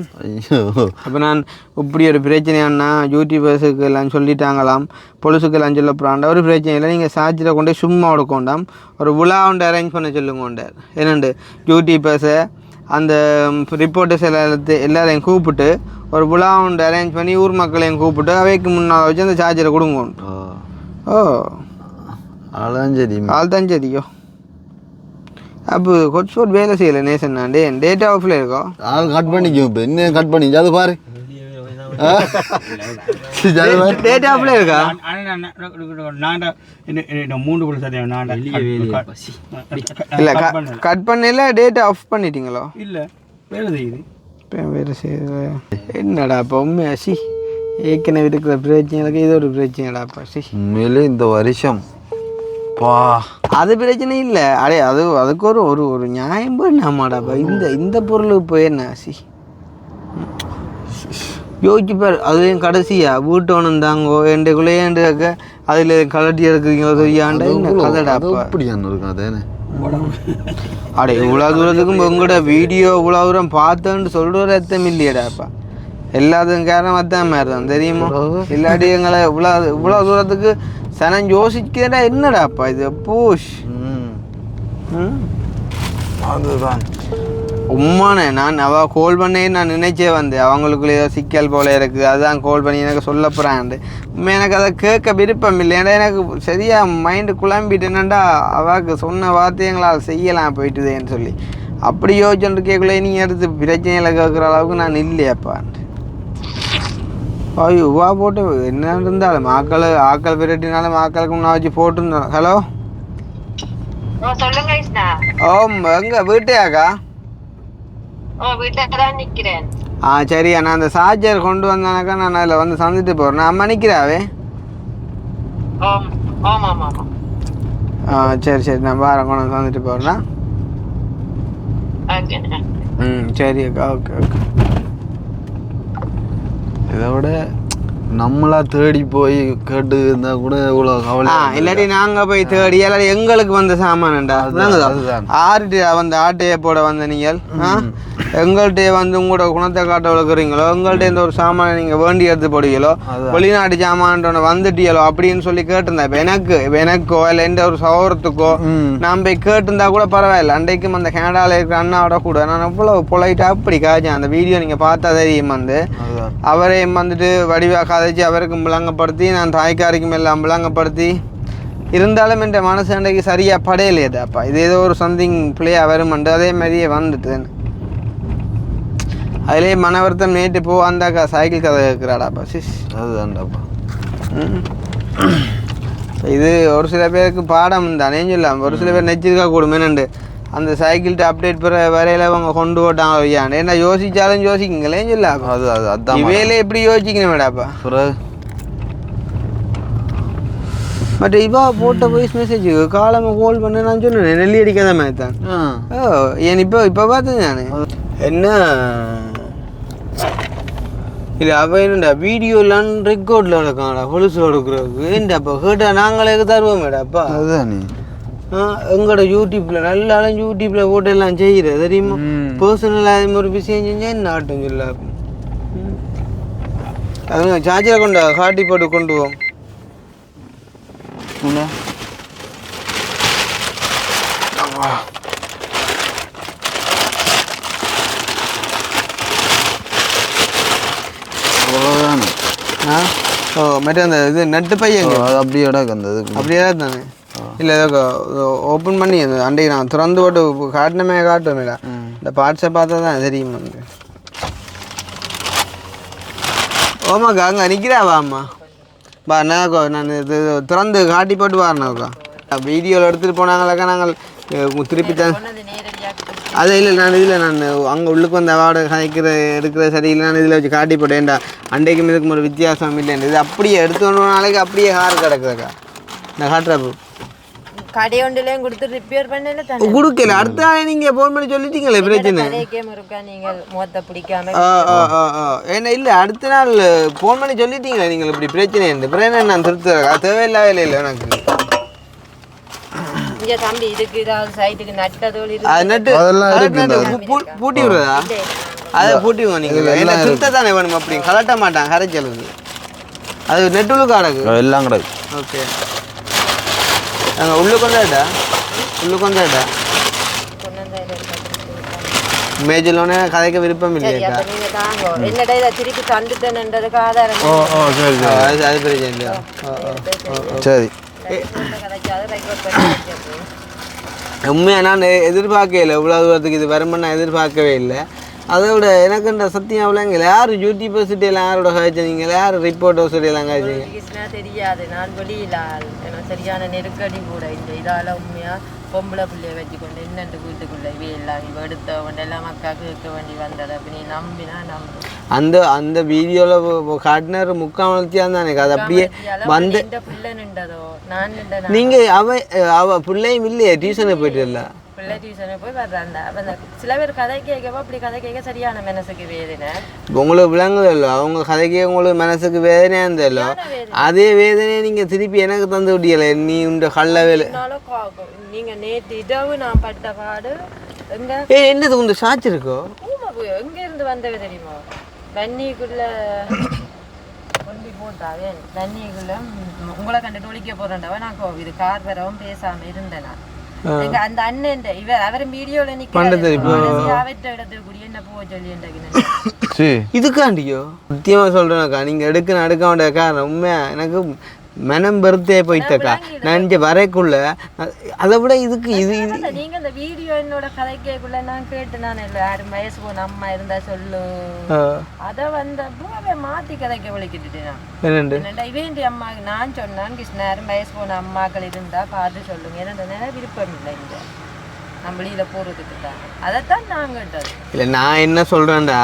அப்போ நான் இப்படி ஒரு பிரச்சனையானா யூடியூபர்ஸுக்கு எல்லாம் சொல்லிட்டாங்களாம், பொலிசுக்கு எல்லாம் சொல்ல போகிறாண்டா ஒரு பிரச்சனை இல்லை, நீங்கள் சார்ஜரை கொண்டே சும்மா கொடுக்கோண்டாம், ஒரு விழா ஒன்று அரேஞ்ச் பண்ண சொல்லுங்கோண்டார். என்னண்டு யூடியூபர்ஸை அந்த ரிப்போர்ட்டர்ஸ் எல்லாரையும் கூப்பிட்டு ஒரு விழா ஒன்று அரேஞ்ச் பண்ணி ஊர் மக்களையும் கூப்பிட்டு அவைக்கு முன்னால் வச்சு அந்த சார்ஜரை கொடுங்க. ஓ அதுதான் சரி, அதுதான் சரியோ. அப்போ கொஞ்சம் வேலை செய்யலை நேசன். நான் டேட்டா ஆஃபில் இருக்கோம். ஆள் கட் பண்ணிக்கும். இப்போ என்ன கட் பண்ணி அது பாரு, டேட்டா ஆஃபில் இருக்கா? இல்லை கட் பண்ணல, டேட்டா ஆஃப் பண்ணிட்டீங்களோ? இல்லை, வேலை செய்யுது. வேறு செய்யுது. என்னடா அப்போ உண்மையா சி ஏற்கனவே இருக்கிற பிரச்சனைகளுக்கு இது ஒரு பிரச்சனைடாப்பா சி. உண்மையிலே இந்த வருஷம் அது பிரச்சனை இல்லை. அதுக்கு ஒரு ஒரு ஒரு நியாயம் பண்ணாமாடாப்பா. இந்த பொருள் இப்போ என்ன சி யோசிச்சுப்பார். அதுலேயும் கடைசியா வீட்டு ஒன்று தாங்கோ எண்டுக்குள்ளேயேண்டுக்க அதில் கலட்டி எடுக்கிறீங்களோ தெரியாண்டா என்ன கதைடாப்பா. அப்படியான்னு இருக்கும் அதே. அடே இவ்வளோ தூரத்துக்கும் உங்களோட வீடியோ இவ்வளோ தூரம் பார்த்தேன்னு சொல்கிற அர்த்தம் இல்லையடாப்பா. எல்லாத்துக்கும் காரணம் அதான் மாதிரி தான் தெரியுமா. இல்லாட்டி எங்களை இவ்வளோ தூரத்துக்கு சனம் யோசிக்கிறா என்னடாப்பா இது பூஷ். அதுதான் உம்மானே நான் அவள் கால் பண்ணே நான் நினைச்சே வந்தேன். அவங்களுக்குள்ள ஏதோ சிக்கல் போல இருக்குது, அதுதான் கால் பண்ணி எனக்கு சொல்ல போகிறான்ட்டு. எனக்கு அதை கேட்க விருப்பம் இல்லை. ஏன்னா எனக்கு சரியாக மைண்டு குழம்பிட்டு என்னண்டா அவளுக்கு சொன்ன வார்த்தையங்களால் செய்யலாம் போயிட்டுதேன்னு சொல்லி அப்படி யோசிச்சுட்டு கேட்கல. நீ எடுத்து பிரச்சனையில் கேட்குற அளவுக்கு நான் இல்லையாப்பான்ட்டு. ஐயோ வா போட்டு என்ன இருந்தாலும் ஆக்கள் விரட்டினாலும் ஆக்களுக்கு முன்னா வச்சு போட்டுருந்தோம். ஹலோ சொல்லுங்க. எங்க வீட்டையாக்கா? சரியா, நான் அந்த சார்ஜர் கொண்டு வந்தானாக்கா நான் அதில் வந்து சந்திட்டு போகிறேன். நான் அம்மா நிற்கிறாவே. சரி நான் வாரம் கொண்டு வந்து சந்திட்டு போகிறேன்னா. சரி அக்கா, ஓகே. இதை விட நம்மளா தேடி போய் கேட்டு இருந்தா கூட இவ்வளோ கவலை. இல்லாட்டி நாங்கள் போய் தேடி எல்லாரும் எங்களுக்கு வந்த சாமான்டா. ஆறுட்டு வந்து ஆட்டையை போட வந்த நீங்கள் எங்கள்கிட்ட வந்து உங்களோட குணத்தை காட்ட வளர்க்குறீங்களோ, எங்கள்கிட்ட இந்த ஒரு சாமானை நீங்கள் வேண்டி எடுத்து போடுவீங்களோ, வெளிநாட்டு சாமான் வந்துட்டியலோ அப்படின்னு சொல்லி கேட்டிருந்தேன். இப்போ எனக்கோ இல்லை எந்த ஒரு சகோதரத்துக்கோ நான் போய் கேட்டிருந்தா கூட பரவாயில்ல. அன்றைக்கும் அந்த கனடாவில் இருக்கிற அண்ணாவோட கூட நான் இவ்வளோ பொலைட்டாக அப்படி காய்ச்சேன். அந்த வீடியோ நீங்கள் பார்த்தா தெரியும். வந்து அவரையும் வந்துட்டு வடிவாக கதைச்சி அவருக்கும் விளங்கப்படுத்தி நான் தாய்க்காரிக்கும் எல்லாம் விளங்கப்படுத்தி இருந்தாலும் என் மனசு அன்றைக்கு சரியாக படையலையதாப்பா. இது ஏதோ ஒரு சம்திங் பிள்ளையாக வருமெண்டு அதே மாதிரியே வந்துட்டு அதிலே மன வருத்தம் நேற்று அந்தாக்கா சைக்கிள் கதை கேட்குறாடாப்பா சிஸ். அதுதான்டாப்பா. இது ஒரு சில பேருக்கு பாடம் தானே சொல்லலாம். ஒரு சில பேர் நெச்சிருக்கா கூடும் என்னண்டு அந்த சைக்கிள்கிட்ட அப்டேட் பெற வரையில் அவங்க கொண்டு போட்டாங்க ஐயாண்டு. என்ன யோசிச்சாலும் யோசிக்குங்களேன்னு சொல்லலாம். அது வேலையை எப்படி யோசிக்கணும் மேடாப்பா. பட் இவா போட்ட வாய்ஸ் மெசேஜ் காலமாக கால் பண்ண நான் சொன்னேன் நெல்லி அடிக்காத மாதிரி தான். ஏன் இப்போ பார்த்தேன் நான் என்ன இல்லை அவ என்னடா வீடியோலாம் ரெக்கார்டில் நடக்காங்கடா பொலிஸில் எடுக்கிறதுக்கு. ஏன்டாப்பா கேட்டால் நாங்களே தருவோம் மேடாப்பா. அதுதான் நீ எங்களோட யூடியூப்பில் நல்லாலும் யூடியூப்பில் போட்டு எல்லாம் செய்கிற தெரியுமா. பர்சனலாக ஒரு விஷயம் செஞ்சால் என்ன ஆட்டம் சொல்ல. அதுங்க சார்ஜரை கொண்டு காட்டி போட்டு கொண்டு போவோம். மற்ற அந்த இது நட்டு பையன் அப்படியே அந்த அப்படியே தானே. இல்லை ஓப்பன் பண்ணி அந்த அன்றைக்கு நான் திறந்து போட்டு காட்டினமே காட்டுவேன்டா. இந்த பார்ட்ஸை பார்த்தா தான் தெரியும். வந்து ஓமாக்கா அங்கே நிற்கிறாவா அம்மா பா என்னக்கோ நான் இது திறந்து காட்டி போட்டு வாரினாக்கா வீடியோவில் எடுத்துகிட்டு போனாங்களாக்கா நாங்கள் திருப்பி தான் அது இல்லை நான் அங்கே உள்ளுக்கு வந்து அவார்டு கதைக்கிற எடுக்கிற சரியில்லை நான் இதில் வச்சு காட்டி போட்டேன்டா அண்டைக்கும் இதுக்கும் ஒரு வித்தியாசம் இல்லைன்னு இது அப்படியே எடுத்து நாளைக்கு அப்படியே ஹார் கிடக்குதுக்கா நான் காட்டுறப்போ கடை ஒன்றுலையும் கொடுத்து ரிப்பேர் பண்ணல தானே கொடுக்கல அடுத்த நாள் நீங்கள் ஃபோன் பண்ணி சொல்லிட்டீங்களே பிரச்சனை இருக்கா நீங்கள் முகத்தை பிடிக்காம ஏன்னா இல்லை அடுத்த நாள் ஃபோன் பண்ணி சொல்லிட்டீங்களே நீங்கள் இப்படி பிரச்சனை இருந்து பிரச்சனை நான் திருத்த தேவையில்லாவே இல்லை எனக்கு இங்க தம்பி இதுக்கு ஏதாவது சைட்டுக்கு நட்டதோடு அது நட்டு பூட்டி விடுறதா அதை பூட்டிவோம் நீங்கள் என்ன சுத்த தானே வேணும் அப்படி கலட்ட மாட்டான் கரைச்சலுக்கு அது நெட்டுழுக்கு அடக்கு எல்லாம் கிடக்கு ஓகே நாங்கள் உள்ளே கொண்டாடா மேஜிலோனே கதைக்க விருப்பம் இல்லையா என்னடா இதை திருப்பி தந்துட்டேன்ன்றதுக்கு ஆதாரம் அது பிரச்சனை இல்லையா சரி உண்மையாக நான் எதிர்பார்க்கல இவ்வளோ தூரத்துக்கு இது வரும்னு நான் எதிர்பார்க்கவே இல்லை அதை விட எனக்கு இந்த சத்தியம் அவ்வளோங்க யார் யூடியூபர்சிட்டி எல்லாம் யாரோட காய்ச்சிங்க யார் ரிப்போர்ட்டர்ஸ் எல்லாம் காய்ச்சிங்க தெரியாது நான் வெளியில எனக்கு சரியான நெருக்கடி கூட இந்த இதால் உண்மையாக பொம்பளை பிள்ளைய வச்சுக்கொண்டு என்னென்று வீட்டுக்குள்ளே எல்லாம் இவ எடுத்த எல்லாம் அக்காவுக்கு இருக்க வேண்டி வந்தது அப்படி நீ நம்பினா அந்த வீடியோவில் காட்டினார் முக்காமத்தியாக தானே அது அப்படியே வந்து பிள்ளை நின்றதோ நான் நீங்கள் அவ பிள்ளையும் இல்லையே டியூஷனுக்கு போயிட்டு இல்லை பிள்ளை டியூஷனுக்கு போய் வர்றாங்க அந்த சில பேர் கதை கேட்கவோ அப்படி கதை கேட்க சரியான மனசுக்கு வேதனை உங்களுக்கு விளங்குது இல்லை அவங்க கதை கேட்க உங்களுக்கு மனசுக்கு வேதனையாக இருந்தല്ലോ அதே வேதனையை நீங்கள் திருப்பி எனக்கு தந்து விட்டியலை நீ உண்ட கள்ள வேலை நீங்கள் நேற்று இரவு நான் பட்ட பாடு எங்க என்னது உங்க சாட்சி இருக்கோ எங்க இருந்து வந்தவே தெரியுமா வன்னிக்குள்ள கொண்டு போட்டாவே வன்னிக்குள்ள உங்களை கண்டு ஒழிக்க போறேன்டவ நான் இது கார் வரவும் பேசாம இருந்தேன் நான் அந்த அண்ணன் இவர் அவரும் வீடியோல நிக்கிட்ட இடத்துல கூடிய என்ன போக சொல்லி இதுக்காண்டியோ முக்கியமா சொல்றேனாக்கா நீங்க எடுக்க வேண்டிய காரணம் உண்மையா எனக்கு மனம் பெருத்தே போயிட்டக்கா நான் இங்கே வரைக்குள்ள அதை விட இதுக்கு இது நீங்க இந்த வீடியோ என்னோட கதைக்குள்ள நான் கேட்டு நான் இல்லை யாரும் வயசு போன அம்மா இருந்தா சொல்லு அதை வந்தப்போ அவன் மாத்தி கதைக்க விளக்கிட்டுட்டேன் இவன் அம்மா நான் சொன்னான் கிருஷ்ணாரும் வயசு போன அம்மாக்கள் இருந்தா பார்த்து சொல்லுங்க ஏன்னா விருப்பம் இல்லை இங்க நம்ம வெளியில போறதுக்கு தான் அதைத்தான் நான் கேட்டது இல்லை நான் என்ன சொல்றேன்டா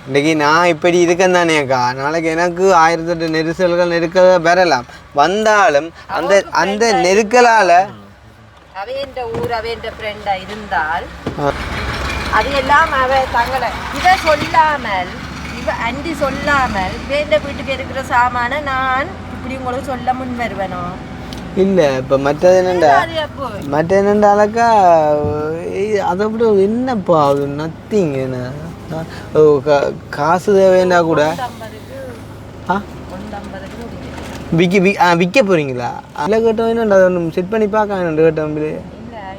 இன்றைக்கி நான் இப்படி இருக்கேன் தானேக்கா நாளைக்கு எனக்கு 1008 நெரிசல்கள் நெருக்கல் வரலாம் வந்தாலும் அந்த நெருக்கலால் அவையன்ற ஊர் அவையன்ற ஃப்ரெண்டா இருந்தால் அது எல்லாம் அவ தங்களை இதை சொல்லாமல் அண்டி சொல்லாமல் வேண்ட வீட்டுக்கு இருக்கிற சாமான நான் இப்படி உங்களுக்கு சொல்ல முன் வருவேனோ இல்லை இப்போ மற்றது என்னண்டாலக்கா அதை விட என்னப்பா அது நத்திங் என்ன காசு தேவைன்னா கூட விற்க போறீங்களா அதில் கேட்டோம் என்னண்டா ஒன்று செட் பண்ணி பார்க்க வேணும் கேட்டோம் இல்லை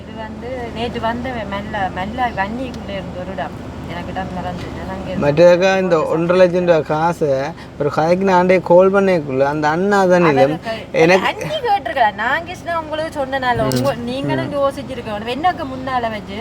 இது வந்து நேற்று வந்தவன் மெல்ல வன்னிக்குள்ளே இருந்த ஒரு இடம் எனக்கு இடம் மறந்துட்டேன் மற்றக்கா இந்த 1.5 லட்சம் ரூபா காசை ஒரு கதைக்கு நான் ஆண்டே கால் பண்ணக்குள்ள அந்த அண்ணா தானே எனக்கு கேட்டிருக்கேன் நான் கிருஷ்ணா உங்களுக்கு சொன்னனால நீங்களும் யோசிச்சிருக்கேன் என்னக்கு முன்னால வச்சு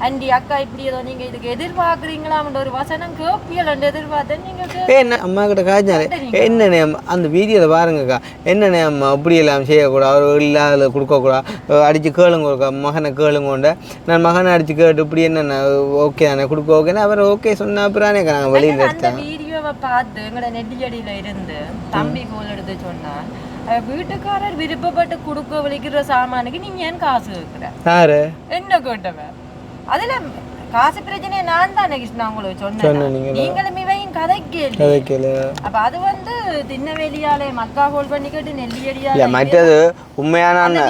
அண்டி அக்கா இப்படி ஏதோ நீங்க இதுக்கு எதிர்பார்க்குறீங்களான்ற ஒரு வசனம் கேப்பியல் எதிர்பார்த்தேன் நீங்க என்ன அம்மா கிட்ட காய்ச்சாரு என்னண்ணே அந்த வீடியோவில் பாருங்கக்கா என்னண்ணே அம்மா அப்படி எல்லாம் செய்யக்கூடாது அவர் இல்லாத கொடுக்கக்கூடாது அடித்து கேளுங்க மகனை கேளுங்கோண்ட நான் மகனை அடித்து கேட்டு இப்படி என்னென்ன ஓகே தானே கொடுக்க ஓகேன்னா அவர் ஓகே சொன்ன அப்புறானே நாங்கள் வெளியில் எடுத்தேன் வீடியோவை பார்த்து எங்களோட நெட்டியடியில் இருந்து தம்பி கோல் எடுத்து சொன்னான் வீட்டுக்காரர் விருப்பப்பட்டு கொடுக்க விளைக்கிற சாமானுக்கு நீங்க ஏன் காசு கேட்குற யாரு என்ன கேட்டவன் அதுல காசு பிரச்சனையை நான் தானே கிருஷ்ணா உங்களுக்கு சொன்னேன் நீங்களும் இவையும் கதைக்கல அப்ப அது வந்து திண்ணவேலியாலே மக்கா ஹோல் பண்ணிக்கிட்டு நெல்லியடியால மற்றது உண்மையான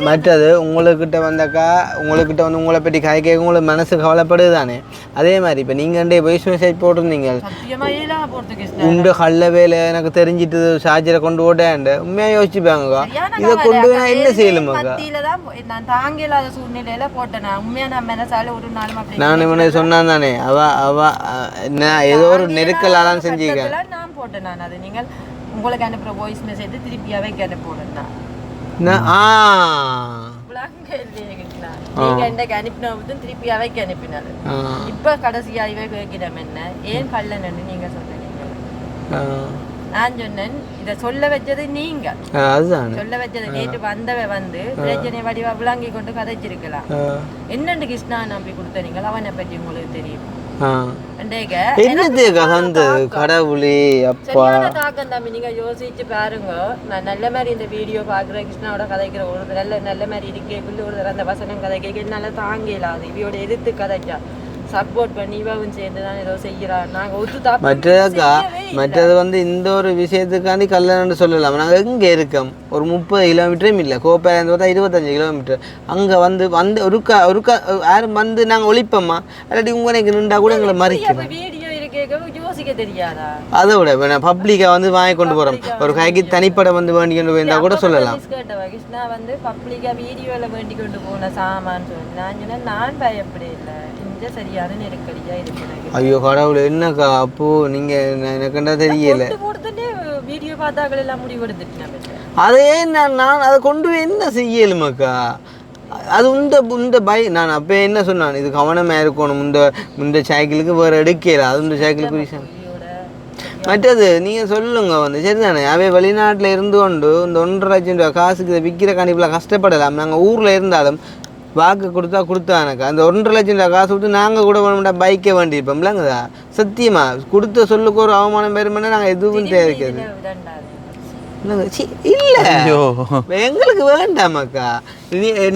மற்றது உங்கள்கிட்ட வந்தாக்கா உங்கள்கிட்ட வந்து உங்களை பற்றி கதை கேட்க உங்களுக்கு மனசு கவலைப்படுது தானே அதே மாதிரி இப்போ நீங்கள் வாய்ஸ் மெசேஜ் போட்டிருந்தீங்க உண்டு கல்ல வேலை எனக்கு தெரிஞ்சிட்டு சார்ஜரை கொண்டு ஓட்டேன்ட்டு உண்மையாக யோசிச்சுப்பாங்க இதை கொண்டு போய் என்ன செய்யலுமாக்கா நான் தாங்க இல்லாத சூழ்நிலையில போட்டேன் உண்மையா நான் நான் இவனை சொன்னான் தானே அவ நான் ஏதோ ஒரு நெருக்கலாலாம் செஞ்சுக்க நான் போட்டேன் நான் அது நீங்கள் உங்களுக்கு அனுப்புற வாய்ஸ் மெசேஜ் திருப்பியாவே கேட்டு போடுறேன் நீங்க எனக்கு அனுப்பினதும் திருப்பியாவே அனுப்பினாரு இப்ப கடைசியாவே கேட்கிறோம் என்ன ஏன் கல்லன்னு நீங்க சொல்றீங்க நான் சொன்னேன் இதை சொல்ல வச்சது நீங்க அதுதான் சொல்ல வச்சது நேற்று வந்தவ வந்து பிரச்சனை வடிவா விளங்கி கொண்டு கதைச்சிருக்கலாம் என்னண்டு கிருஷ்ணா நம்பி கொடுத்தீங்களா அவனை பற்றி உங்களுக்கு தெரியும் கடவுளே அப்பா தாக்கம் தம்பி நீங்க யோசிச்சு பாருங்க நான் நல்ல மாதிரி இந்த வீடியோ பாக்குறேன் கிருஷ்ணாவோட கதைக்கிற ஒரு நல்ல மாதிரி இருக்கேக்குள்ள ஒரு அந்த வசனம் கதை கேட்க என்னால தாங்க இல்லாது இவையோட எதிர்த்து கதைச்சா சப்போர்ட் பண்ணி இவன் சேர்ந்துதான் ஏதோ செய்யறான் நாங்க மற்றது வந்து இந்த ஒரு விஷயத்துக்காண்டி கல்யாணம்னு சொல்லலாம் நாங்க எங்க இருக்கோம் ஒரு 30 கிலோமீட்டரும் இல்லை கோப்பையிலேருந்து பார்த்தா 25 கிலோமீட்டர் அங்கே வந்து ஒருக்கா யாரும் வந்து நாங்கள் ஒழிப்போம்மா இல்லாட்டி உங்களுக்கு நின்றா கூட எங்களை மறைக்கிறோம் அதை விட பப்ளிக்கா வந்து வாங்கி கொண்டு போறோம் ஒரு கைக்கு தனிப்பட வந்து வேண்டி கொண்டு போயிருந்தா கூட சொல்லலாம் கிருஷ்ணா வந்து பப்ளிக்கா வீடியோல வேண்டி கொண்டு போன சாமான் சொல்லி நான் பயப்பட இல்லை சரியான நெருக்கடியா இருக்கு ஐயோ கடவுள் என்னக்கா அப்போ நீங்க எனக்குண்டா தெரியல வீடியோ பார்த்தாக்கள் எல்லாம் முடிவெடுத்துட்டு அதே நான் அதை கொண்டு போய் என்ன செய்யலுமாக்கா அது இந்த நான் அப்போ என்ன சொன்னான் இது கவனமாக இருக்கணும் இந்த சைக்கிளுக்கு வேறு எடுக்கல அது இந்த சைக்கிளுக்கு ரீசன் மற்றது நீங்கள் சொல்லுங்க வந்து சரிதானே அவை வெளிநாட்டில் இருந்து கொண்டு இந்த 1.5 லட்சம் ரூபா காசுக்கு இதை விற்கிற கண்டிப்பாக கஷ்டப்படலாம் நாங்கள் ஊரில் இருந்தாலும் வாக்கு கொடுத்தானக்கா அந்த 1.5 லட்சம் ரூபா காசு கொடுத்து நாங்கள் கூட வேணும்டா பைக்கே வேண்டியிருப்போம்லங்கதா சத்தியமா கொடுத்த சொல்லுக்கு ஒரு அவமானம் பெருமைன்னா நாங்கள் எதுவும் தேவைக்காது இல்ல எங்களுக்கு வேண்டாமாக்கா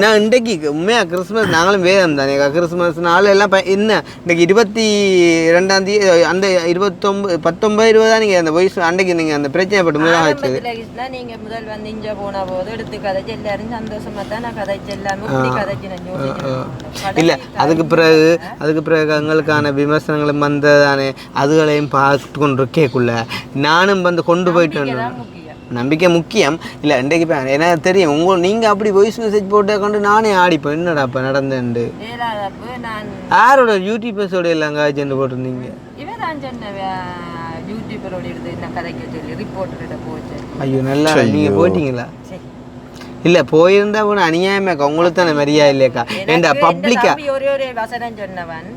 நான் இன்றைக்கு உண்மையா கிறிஸ்மஸ் நாங்களும் வேதம் தானேக்கா கிறிஸ்மஸ் நாள் எல்லாம் என்ன இன்னைக்கு 22ஆம் தேதி அந்த 19 20 நீங்க அந்த வயசு அன்றைக்கு நீங்க அந்த பிரச்சனை பட்டு முதல்ல நீங்க முதல் வந்து இங்க போன போது எடுத்து கதைச்சு எல்லாரும் சந்தோஷமா தான் நான் கதைச்சு எல்லாமே கதைச்சு இல்ல அதுக்கு பிறகு எங்களுக்கான விமர்சனங்களும் வந்ததானே அதுகளையும் பார்த்து கொண்டு இருக்கேக்குள்ள நானும் வந்து கொண்டு போயிட்டு வந்தேன் நம்பிக்கை முக்கியம் இல்லை இன்றைக்கு எனக்கு தெரியும் நீங்கள் அப்படி வாய்ஸ் மெசேஜ் போட்டு கொண்டு நானே ஆடிப்பேன் என்னடா அப்போ நடந்தேன்ட்டு யாரோட யூடியூபர்ஸோட இல்லைங்க சென்று போட்டிருந்தீங்க ஐயோ நல்லா நீங்கள் போயிட்டீங்களா இல்லை போயிருந்தா கூட அநியாயமாக்கா உங்களுக்கு தானே மரியா இல்லையாக்கா ஏண்டா பப்ளிக்கா ஒரே வசனம் சொன்னவன்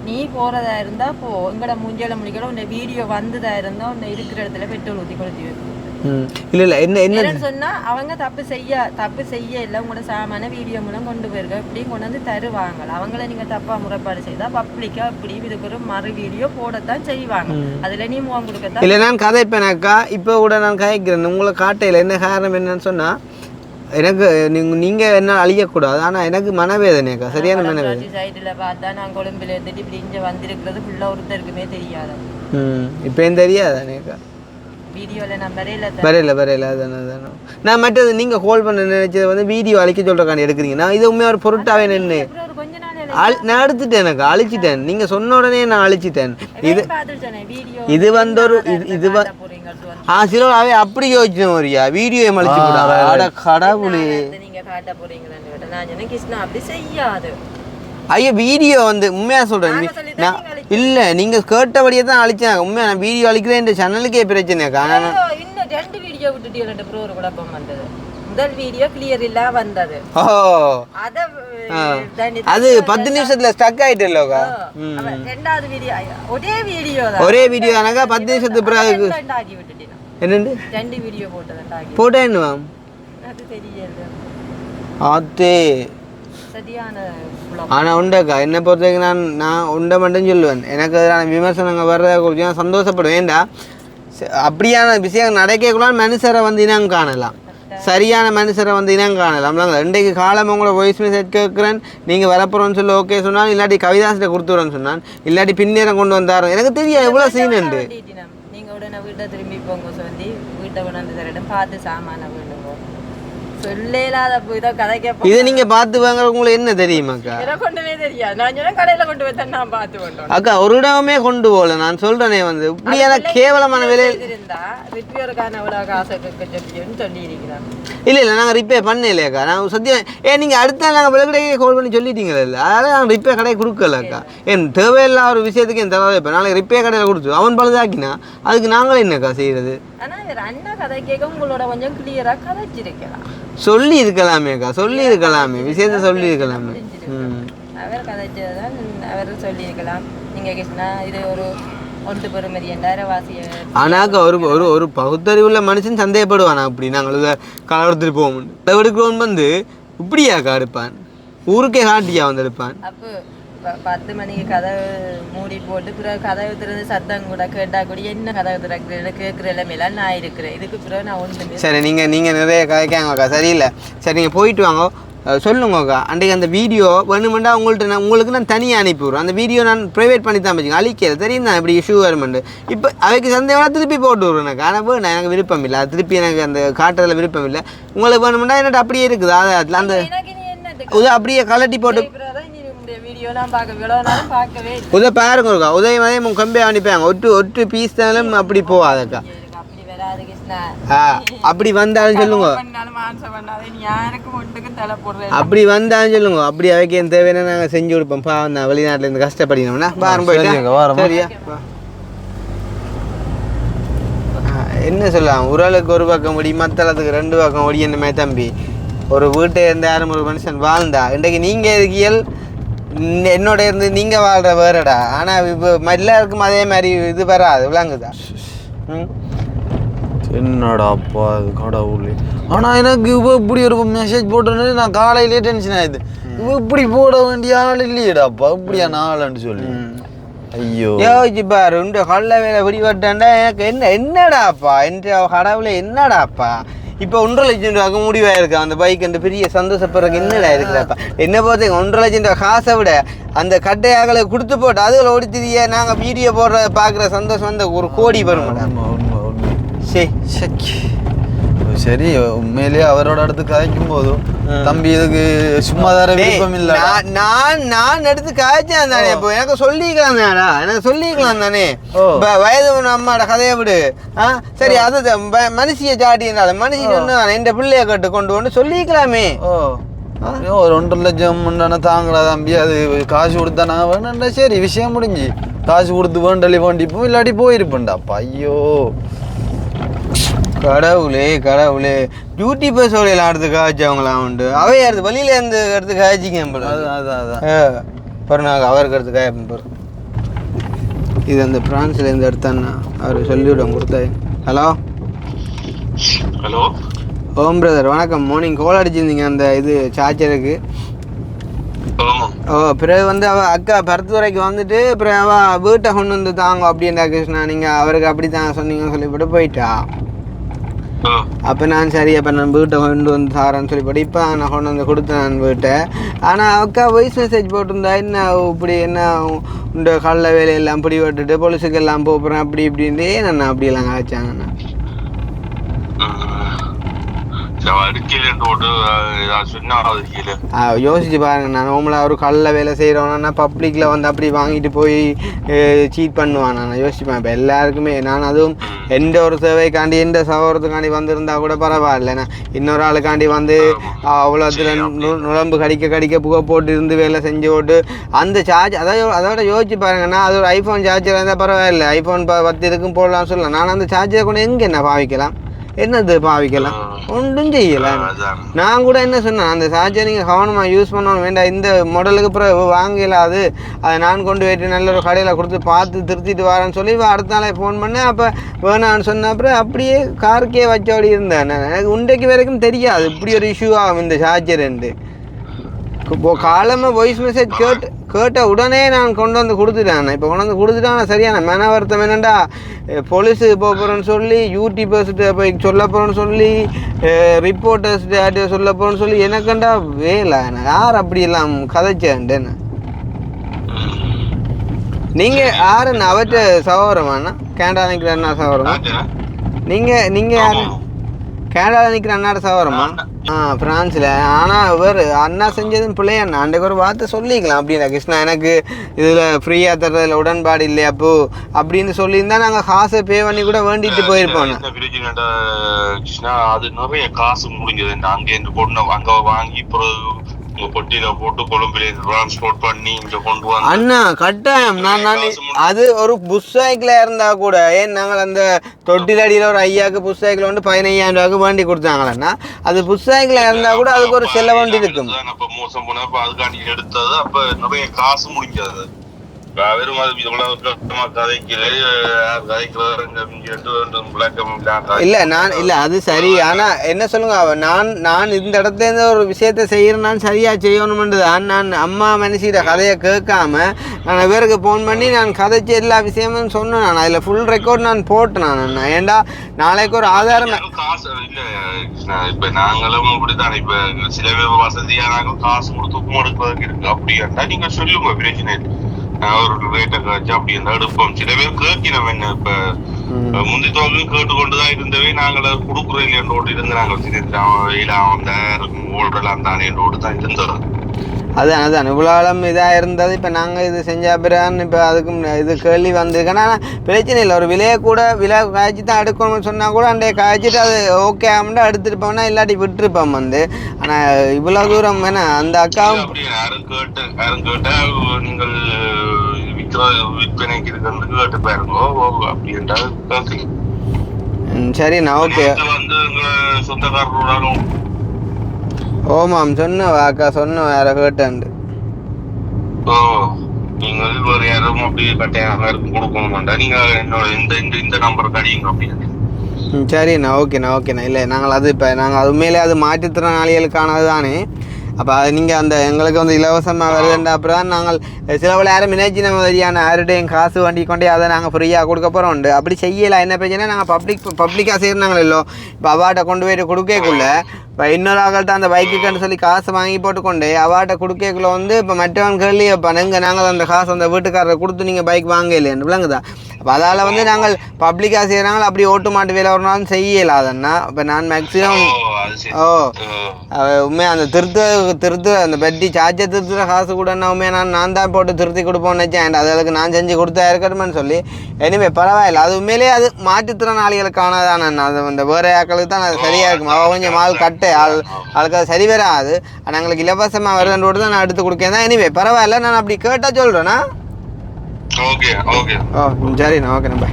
நீ போறதா இருந்தா போ எங்கட மூஞ்சில முடிக்கணும் உன்னை வீடியோ வந்ததா இருந்தா உன்னை இருக்கிற இடத்துல பெட்ரோல் ஊற்றி கொடுத்து வைக்கும் இல்ல என்ன சொன்னா அவங்க தப்பு செய்ய இல்ல உங்களோட சாமான வீடியோ மூலம் கொண்டு போயிருக்க இப்படியும் கொண்டு வந்து தருவாங்க அவங்கள நீங்க தப்பா முறைப்பாடு செய்தா பப்ளிக்கா இப்படி இதுக்கு ஒரு மறு வீடியோ போடத்தான் செய்வாங்க அதுல நீ முகம் கொடுக்கத்தான் இல்ல நான் கதைப்பேனாக்கா இப்ப கூட நான் கதைக்கிறேன் உங்களை காட்டையில என்ன காரணம் என்னன்னு சொன்னா எனக்கு நீங்க என்ன அழியக்கூடாது ஆனா எனக்கு மனவேதனைக்கா சரியான மனவேதனை சைடுல பார்த்தா நான் கொழும்புல இருந்துட்டு இப்படி இங்க வந்திருக்கிறது ஃபுல்லா ஒருத்தருக்குமே தெரியாது இப்ப தெரியாதானேக்கா வீடியோல நம்பரே வரையில அதானே நான் மற்றது நீங்கள் ஹோல்ட் பண்ண நினைச்சது வந்து வீடியோ அழிக்க சொல்கிறக்காண்டி எடுக்கிறீங்க நான் இது உண்மையாக ஒரு பொருட்டாவே நின்று நான் எடுத்துட்டேன் எனக்கு அழிச்சிட்டேன் நீங்கள் சொன்ன உடனே நான் அழிச்சிட்டேன் இது வந்து ஒரு இது சிலவே அப்படி யோசிச்சேன் ஒரியா வீடியோ அழிச்சு போடாத கடவுளே அப்படி செய்யாது ஐயோ வீடியோ வந்து உண்மையா சொல்றேன் நான் இல்ல நீங்க கேட்டபடியே தான் அழிச்சாங்க உண்மையா நான் வீடியோ அழிக்கிறேன் இந்த சேனலுக்கே பிரச்சனைக்கா இன்னும் 2 வீடியோ விட்டுட்டு 2 ப்ரோ ஒரு குழப்பம் வந்தது முதல் வீடியோ கிளியர் இல்ல வந்தது அது 10 நிமிஷத்துல ஸ்டக் ஆயிட்டல்லோகா ரெண்டாவது வீடியோ ஒரே வீடியோ தானக்கா 10 நிமிஷத்துக்கு பிறகு என்னண்டு 2 வீடியோ போட்டா என்னவா அது தெரியல ஆத்தே ஆனால் உண்டக்கா என்னை பொறுத்த வரைக்கும் நான் உண்டை மட்டும் சொல்லுவேன் எனக்கு எதிரான விமர்சனங்கள் வர்றதை குறித்து நான் சந்தோஷப்படுவேன் ஏண்டா அப்படியான விஷயம் நடக்கக்கூடாது மனுஷரை வந்து இனம் காணலாம் சரியான மனுஷரை வந்து இனம் காணலாம் இன்றைக்கு காலம் உங்களோட வாய்ஸ் மெசேஜ் கேட்குறேன் நீங்கள் வரப்போகிறோன்னு சொல்லி ஓகே சொன்னால் இல்லாட்டி கவிதாசிட்ட கொடுத்துறேன்னு சொன்னான் இல்லாட்டி பின்னேரம் கொண்டு வந்தார் எனக்கு தெரியும் எவ்வளோ சீன் உண்டு நீங்கள் உடனே வீட்டை திரும்பி போங்க சொல்லி வீட்டை கொண்டாந்து தரட்டும் பார்த்து சாமான வேண்டுங்க இதை நீங்க பார்த்து வாங்குற உங்களுக்கு என்ன தெரியுமாக்கா அக்கா ஒரு இடமே கொண்டு போகல நான் சொல்றேனே வந்து இப்படியான கேவலமான விலை இல்ல நாங்க ரிப்பேர் பண்ணலையாக்கா நான் சத்தியம் நீங்க அடுத்த நாங்க விலகடையே கால் பண்ணி சொல்லிட்டீங்களா இல்ல அதனால நாங்க ரிப்பேர் கடையை கொடுக்கலக்கா என் தேவையில்லாத ஒரு விஷயத்துக்கு என் தரவே இப்போ நாளைக்கு ரிப்பேர் கடையில் கொடுத்து அவன் பழுதாக்கினா அதுக்கு நாங்களே என்னக்கா செய்யறது சொல்லி இருக்கலாமேக்கா சொல்லி இருக்கலாமே விஷயத்த சொல்லி இருக்கலாமே அவர் கதைச்சதுதான் அவர் சொல்லியிருக்கலாம் நீங்கள் கிருஷ்ணா இது ஒரு ஒன்று பெறுமதி 2000 வாசிய ஆனாக்கா ஒரு பகுத்தறிவுள்ள மனுஷன் சந்தேகப்படுவானா அப்படி நாங்கள் கலவரத்துட்டு போவோம் எடுக்கிறோம் வந்து இப்படியாக்கா எடுப்பான் ஊருக்கே காட்டியா வந்து எடுப்பான். அப்போ 10 மணிக்கு கதவு மூடி போட்டு பிறகு கதவு திறந்து சத்தம் கூட கேட்டா கூட என்ன கதவு திறக்கிற கேட்குற எல்லாமே நான் இருக்கிறேன். இதுக்கு பிறகு நான் ஒன்று சரி நீங்கள் நிறைய கதைக்காங்கக்கா சரியில்லை. சரி நீங்கள் போயிட்டு வாங்க சொல்லுங்கக்கா. அன்றைக்கு அந்த வீடியோ வேணுமெண்டா உங்களுக்கு நான் தனியாக அனுப்பிவிடுறேன். அந்த வீடியோ நான் ப்ரைவேட் பண்ணி தான் வச்சுக்கேன். அழிக்கிறது தெரியும் தான் இப்படி இஷ்யூ வருமெண்டு. இப்போ அவைக்கு சந்தேகம்னா திருப்பி போட்டு விடுறேன். ஆனால் வேணும் எனக்கு விருப்பம் இல்லை. அது திருப்பி எனக்கு அந்த காட்டுறதுல விருப்பம் இல்லை. உங்களுக்கு வேணுமெண்டா என்னட்ட அப்படியே இருக்குது. அதில் அந்த அப்படியே கலட்டி போட்டு உதய பாருங்கக்கா. உதய மாதிரி கம்பே அனுப்பியாங்க ஒட்டு பீஸ் தானும் அப்படி போவாதக்கா. அப்படி வந்தாலும் சொல்லுங்க. அப்படி வந்தாலும் சொல்லுங்க. அப்படி அவைக்கு என் தேவையான நாங்கள் செஞ்சு கொடுப்போம். பாவம் தான் வெளிநாட்டுல இருந்து கஷ்டப்படினோம்னா பாருங்க போயிட்டு சரியா. என்ன சொல்லலாம் உரலுக்கு ஒரு பக்கம் ஒடி மத்தளத்துக்கு 2 பக்கம் ஒடி என்ன மாதிரி தம்பி. ஒரு வீட்டை இருந்து யாரும் ஒரு மனுஷன் வாழ்ந்தா இன்றைக்கு நீங்கள் இருக்கியல் என்னோட இருந்து நீங்கள் வாழ்கிற வேறடா. ஆனால் இப்போ எல்லாருக்கும் அதே மாதிரி இது வராது விளங்குதா. என்னடாப்பா அது கடவுளே. ஆனால் எனக்கு இப்போ இப்படி ஒரு மெசேஜ் போட்டோன்னே நான் காலையிலே டென்ஷன் ஆயிடுது. இப்போ இப்படி போட வேண்டிய ஆள் இல்லையடாப்பா இப்படியான ஆளுன்னு சொல்லி. ஐயோ யோசிச்சு பாரு இந்த கல்ல வேலை பிடிபட்டாண்டா எனக்கு என்னடாப்பா என்ற கடவுளை என்னடாப்பா. இப்போ 1.5 லட்சம் ரூபாய்க்கு முடிவாயிருக்கா அந்த பைக் அந்த பெரிய சந்தோஷப்படுறதுக்கு என்னடா இருக்குதாப்பா. என்ன பொறுத்த 1.5 லட்சம் ரூபா காசை விட அந்த கட்டையாக்களை கொடுத்து போட்டு அதுகளை ஓடித்திரிய நாங்கள் வீடியோ போடுற பார்க்குற சந்தோஷம் வந்து 1 கோடி வரும். சரி உண்மையிலேயே அவரோட இடத்து கதைக்கும் போதும் தம்பி இதுக்கு சும்மா தர விருப்பம் இல்லை. நான் எடுத்து காய்ச்சேன் தானே. இப்போ எனக்கு சொல்லிக்கலாம் தானடா. எனக்கு சொல்லிக்கலாம் தானே. இப்போ வயது அம்மாட கதையை விடு. சரி அது மனுஷியை சாட்டினாலும் மனுஷி சொன்னா என் பிள்ளைய கட்டு கொண்டு வந்து சொல்லிக்கலாமே. ஒரு 1.5 லட்சம் தாங்களா தம்பி அது காசு கொடுத்தா நான் வேணும்டா. சரி விஷயம் முடிஞ்சு காசு கொடுத்து வேண்டிப்போம் இல்லாட்டி போயிருப்பேன்டாப்பா. ஐயோ கடவுளே டியூட்டி பஸ்ஸோட எல்லாம் எடுத்து காய்ச்சவங்களாம் உண்டு. அவையா எடுத்து வழியில இருந்து எடுத்து காய்ச்சிக்க நாங்கள் அவருக்கு எடுத்து காய்ப்போம். இது அந்த பிரான்ஸ்ல இருந்து எடுத்தான்னா அவர் சொல்லிவிடுவோம் கொடுத்தாரு. ஹலோ ஓம் பிரதர் வணக்கம். மார்னிங் கால் அடிச்சிருந்தீங்க அந்த இது சார்ஜருக்கு. பிறகு வந்து அவள் அக்கா பருத்துறைக்கு வந்துட்டு பிறகு அவள் வீட்டை கொண்டு வந்து தாங்க அப்படின்னா கிருஷ்ணா நீங்கள் அவருக்கு அப்படி தான் சொன்னீங்கன்னு சொல்லிவிட்டு போயிட்டா. அப்போ நான் சரி அப்போ நான் வீட்டை கொண்டு வந்து சாரேன்னு சொல்லிப்போட்டு இப்போ நான் கொண்டு வந்து கொடுத்தேன் நான் வீட்டை. ஆனால் அக்கா வாய்ஸ் மெசேஜ் போட்டிருந்தா என்ன இப்படி என்ன இந்த கல்ல வேலையெல்லாம் பிடி விட்டுட்டு பொலிசுக்கு எல்லாம் போகிறேன் அப்படி இப்படின்ட்டு நான் அப்படியெல்லாம் காய்ச்சாங்கண்ணா. யோசிச்சு பாருங்க. நான் நார்மலாக ஒரு கல்ல வேலை செய்கிறோன்னா பப்ளிக்கில் வந்து அப்படி வாங்கிட்டு போய் சீட் பண்ணுவான். நான் யோசிப்பேன். இப்போ எல்லாருக்குமே நான் அதுவும் எந்த ஒரு சேவைக்காண்டி எந்த சகோதரத்துக்காண்டி வந்திருந்தா கூட பரவாயில்லைண்ணா. இன்னொரு ஆளுக்காண்டி வந்து அவ்வளோ நுழம்பு கடிக்க புகை போட்டு இருந்து வேலை செஞ்சு போட்டு அந்த சார்ஜ் அதோட யோசிச்சு பாருங்கன்னா அது ஒரு ஐஃபோன் சார்ஜர் இருந்தால் பரவாயில்லை. ஐஃபோன் 10 இருக்கும் போடலாம்னு சொல்லலாம். நான் அந்த சார்ஜரை கொண்டு எங்கே என்ன பாவிக்கலாம் என்னது பாவிக்கலாம் ஒன்றும் செய்யலை. நான் கூட என்ன சொன்னேன் அந்த சார்ஜர் நீங்கள் கவனமாக யூஸ் பண்ணணும் வேண்டாம். இந்த மாடலுக்கு அப்புறம் வாங்கலாது அதை நான் கொண்டு போயிட்டு நல்ல ஒரு கடையில் கொடுத்து பார்த்து திருத்திட்டு வரேன்னு சொல்லி அடுத்த நாளே ஃபோன் பண்ணேன். அப்போ வேணான்னு சொன்ன அப்புறம் அப்படியே காருக்கே வச்சோடி இருந்தேன். எனக்கு உண்டைக்கு வரைக்கும் தெரியாது இப்படி ஒரு இஷ்யூ ஆகும் இந்த சார்ஜர்ண்டு. இப்போ காலமாக வாய்ஸ் மெசேஜ் கேட்ட உடனே நான் கொண்டு வந்து கொடுத்துட்டேன். இப்போ கொண்டு வந்து கொடுத்துட்டான் சரியான மன வருத்தம் என்னென்னா போலீஸுக்கு போக போகிறேன்னு சொல்லி யூடியூபர்ஸ்கிட்ட போய் சொல்ல போகிறேன்னு சொல்லி ரிப்போர்ட்டர்ஸ்கிட்ட சொல்ல போகிறேன்னு சொல்லி எனக்குண்டா வேலை யார் அப்படியெல்லாம் கதைச்சேன்டேன்னு. நீங்கள் யாருண்ணா அவற்ற சகோதரமாண்ணா கேனடா நிற்கிற அண்ணா சகோதரமா நீங்கள் யாரு கேனடாவில் நிற்கிற அண்ணாட சகோதரமா ஃப்ரான்ஸில். ஆனால் இவர் அண்ணா செஞ்சதும் பிள்ளையண்ணா அன்றைக்கு ஒரு வார்த்தை சொல்லிக்கலாம் அப்படின்னா கிருஷ்ணா எனக்கு இதில் ஃப்ரீயாக தர்றதில் உடன்பாடு இல்லையா அப்போ அப்படின்னு சொல்லியிருந்தா நாங்கள் காசை பே பண்ணி கூட வேண்டிட்டு போயிருப்போம். கிருஷ்ணா அது நிறைய காசு முடிஞ்சது அங்கே அங்கே வாங்கி பொட்டியில போட்டு கொழும்புல டிரான்ஸ்போர்ட் பண்ணி இங்க கொண்டு வந்து அண்ணா கட்டாயம் நான் அது ஒரு புஷ் சைக்கிளா இருந்தா கூட ஏன் நாங்கள் அந்த தொட்டில் அடியில் ஒரு ஐயாவுக்கு புஷ் சைக்கிள் வந்து 15,000 ரூபாய்க்கு வேண்டி கொடுத்தாங்களா. அது புஷ் சைக்கிளா இருந்தா கூட அதுக்கு ஒரு செலவு வண்டி இருக்கும். அப்ப மோசம் போன அதுக்காண்டி எடுத்தது அப்ப நிறைய காசு முடிஞ்சது. வெறும் அது இவ்வளவு இல்லை நான் இல்லை அது சரி. ஆனால் என்ன சொல்லுங்க, நான் இந்த இடத்துல ஒரு விஷயத்த செய்கிறேன், நான் சரியாக செய்யணுமென்று தான். நான் அம்மா மனுஷிட கதையை கேட்காம நான் இவருக்கு ஃபோன் பண்ணி நான் கதைச்சு எல்லா விஷயமும் சொன்னேன். நான் அதில் ஃபுல் ரெக்கார்ட் நான் போட்டேன். நான் ஏண்டா நாளைக்கு ஒரு ஆதாரம் காசு இல்லை. இப்ப நாங்களும் இப்படித்தான். இப்ப சில பேர் வசதியா நாங்கள் காசு கொடுத்து உப்பு எடுக்கிறதுக்கு இருக்கு. அப்படியா நீங்க சொல்லுங்க, பிரச்சனை ஒரு ரேட்டை காய்ச்சி அப்படி இருந்தா எடுப்போம். சில பேர் கேட்கிறோம். என்ன இப்ப முந்தி தோல்வியும் கேட்டுக்கொண்டுதான் இருந்தவே நாங்கள் கொடுக்குறோம் இல்லையோடு இருந்து நாங்கள் ஓடலாம் தானே தான் இருந்தோம். அதான் இவ்வளோளம் இதாக இருந்தது. இப்போ நாங்கள் இது செஞ்ச பிறகு இப்போ அதுக்கும் இது கேள்வி வந்திருக்கேன். ஆனால் பிரச்சனை இல்லை, ஒரு விலையை கூட விலை காய்ச்சி தான் எடுக்கணும்னு சொன்னால் கூட அண்டைய காய்ச்சிட்டு அது ஓகே ஆகும்னா எடுத்துருப்போம்னா இல்லாட்டி விட்டுருப்போம் வந்து. ஆனால் இவ்வளோ தூரம் வேணா அந்த அக்காவும் யாரும் கேட்டா நீங்கள் விற்பனைக்கு இருக்கிறது கேட்டு பாருங்கோ அப்படி என்றால் சரிண்ணா ஓகே. வந்து சொந்தக்காரரோட ஓமாம் சொன்ன அக்கா சொன்ன வேற கேட்டாண்டு. நீங்கள் வேறு யாரும் அப்படி கட்டாயம் கொடுக்கணுமாண்டா நீங்க என்னோட இந்த நம்பருக்கு அடியுங்க அப்படின்னு. சரிண்ணா ஓகேண்ணா. இல்லை நாங்கள் அது இப்போ நாங்கள் அது உண்மையிலே அது மாற்றுத்திறனாளிகளுக்கானது தானே. அப்போ அது நீங்கள் அந்த எங்களுக்கு வந்து இலவசமாக வருதுன்ற அப்புறம் தான் நாங்கள் சிலவில் யாரும் நினைச்சு நம்ம சரியான யாருடையும் காசு வண்டி கொண்டே அதை நாங்கள் ஃப்ரீயாக கொடுக்க போகிறோம் உண்டு. அப்படி செய்யலை. என்ன பிரச்சனை, நாங்கள் பப்ளிக்காக செய்கிறாங்களோ இல்லை இப்போ அவாட்ட கொண்டு போய்ட்டு கொடுக்கக்குள்ள இப்போ இன்னொரு ஆகள்கிட்ட அந்த பைக்குன்னு சொல்லி காசை வாங்கி போட்டுக்கொண்டு அவாட்ட கொடுக்கக்குள்ள வந்து இப்போ மற்றவன் கேள்வி இப்போ நாங்கள் அந்த காசு அந்த வீட்டுக்காரரை கொடுத்து நீங்கள் பைக் வாங்க இல்லைன்னு விளங்குதா. அப்போ அதால் வந்து நாங்கள் பப்ளிக்காக செய்கிறாங்க. அப்படி ஓட்டு மாட்டு வேலை ஒரு நாளும் செய்யலாதன்னா இப்போ நான் மேக்ஸிமம் உண்மையாக அந்த திருத்த அந்த பெட்டி சார்ஜர் திருத்துற காசு கூட உண்மையாக நான் தான் போட்டு திருத்தி கொடுப்போம்னு நினச்சேன். அதுக்கு நான் செஞ்சு கொடுத்தா இருக்கணும்னு சொல்லி இனிமே பரவாயில்ல. அது உண்மையிலேயே அது மாற்றுத்திறனாளிகளுக்கானதான். அது அந்த வேறு ஆக்களுக்கு தான் அது சரியாக இருக்கும். அவள் கொஞ்சம் ஆள் கட்டு ஆளுக்கு அது சரி வராது. ஆனால் எங்களுக்கு இலவசமாக வருதுன்றோடு தான் நான் எடுத்து கொடுக்கேன் தான். இனிமே பரவாயில்ல, நான் அப்படி கேட்டால் சொல்கிறேன்னா சரிண்ணா ஓகேண்ணா.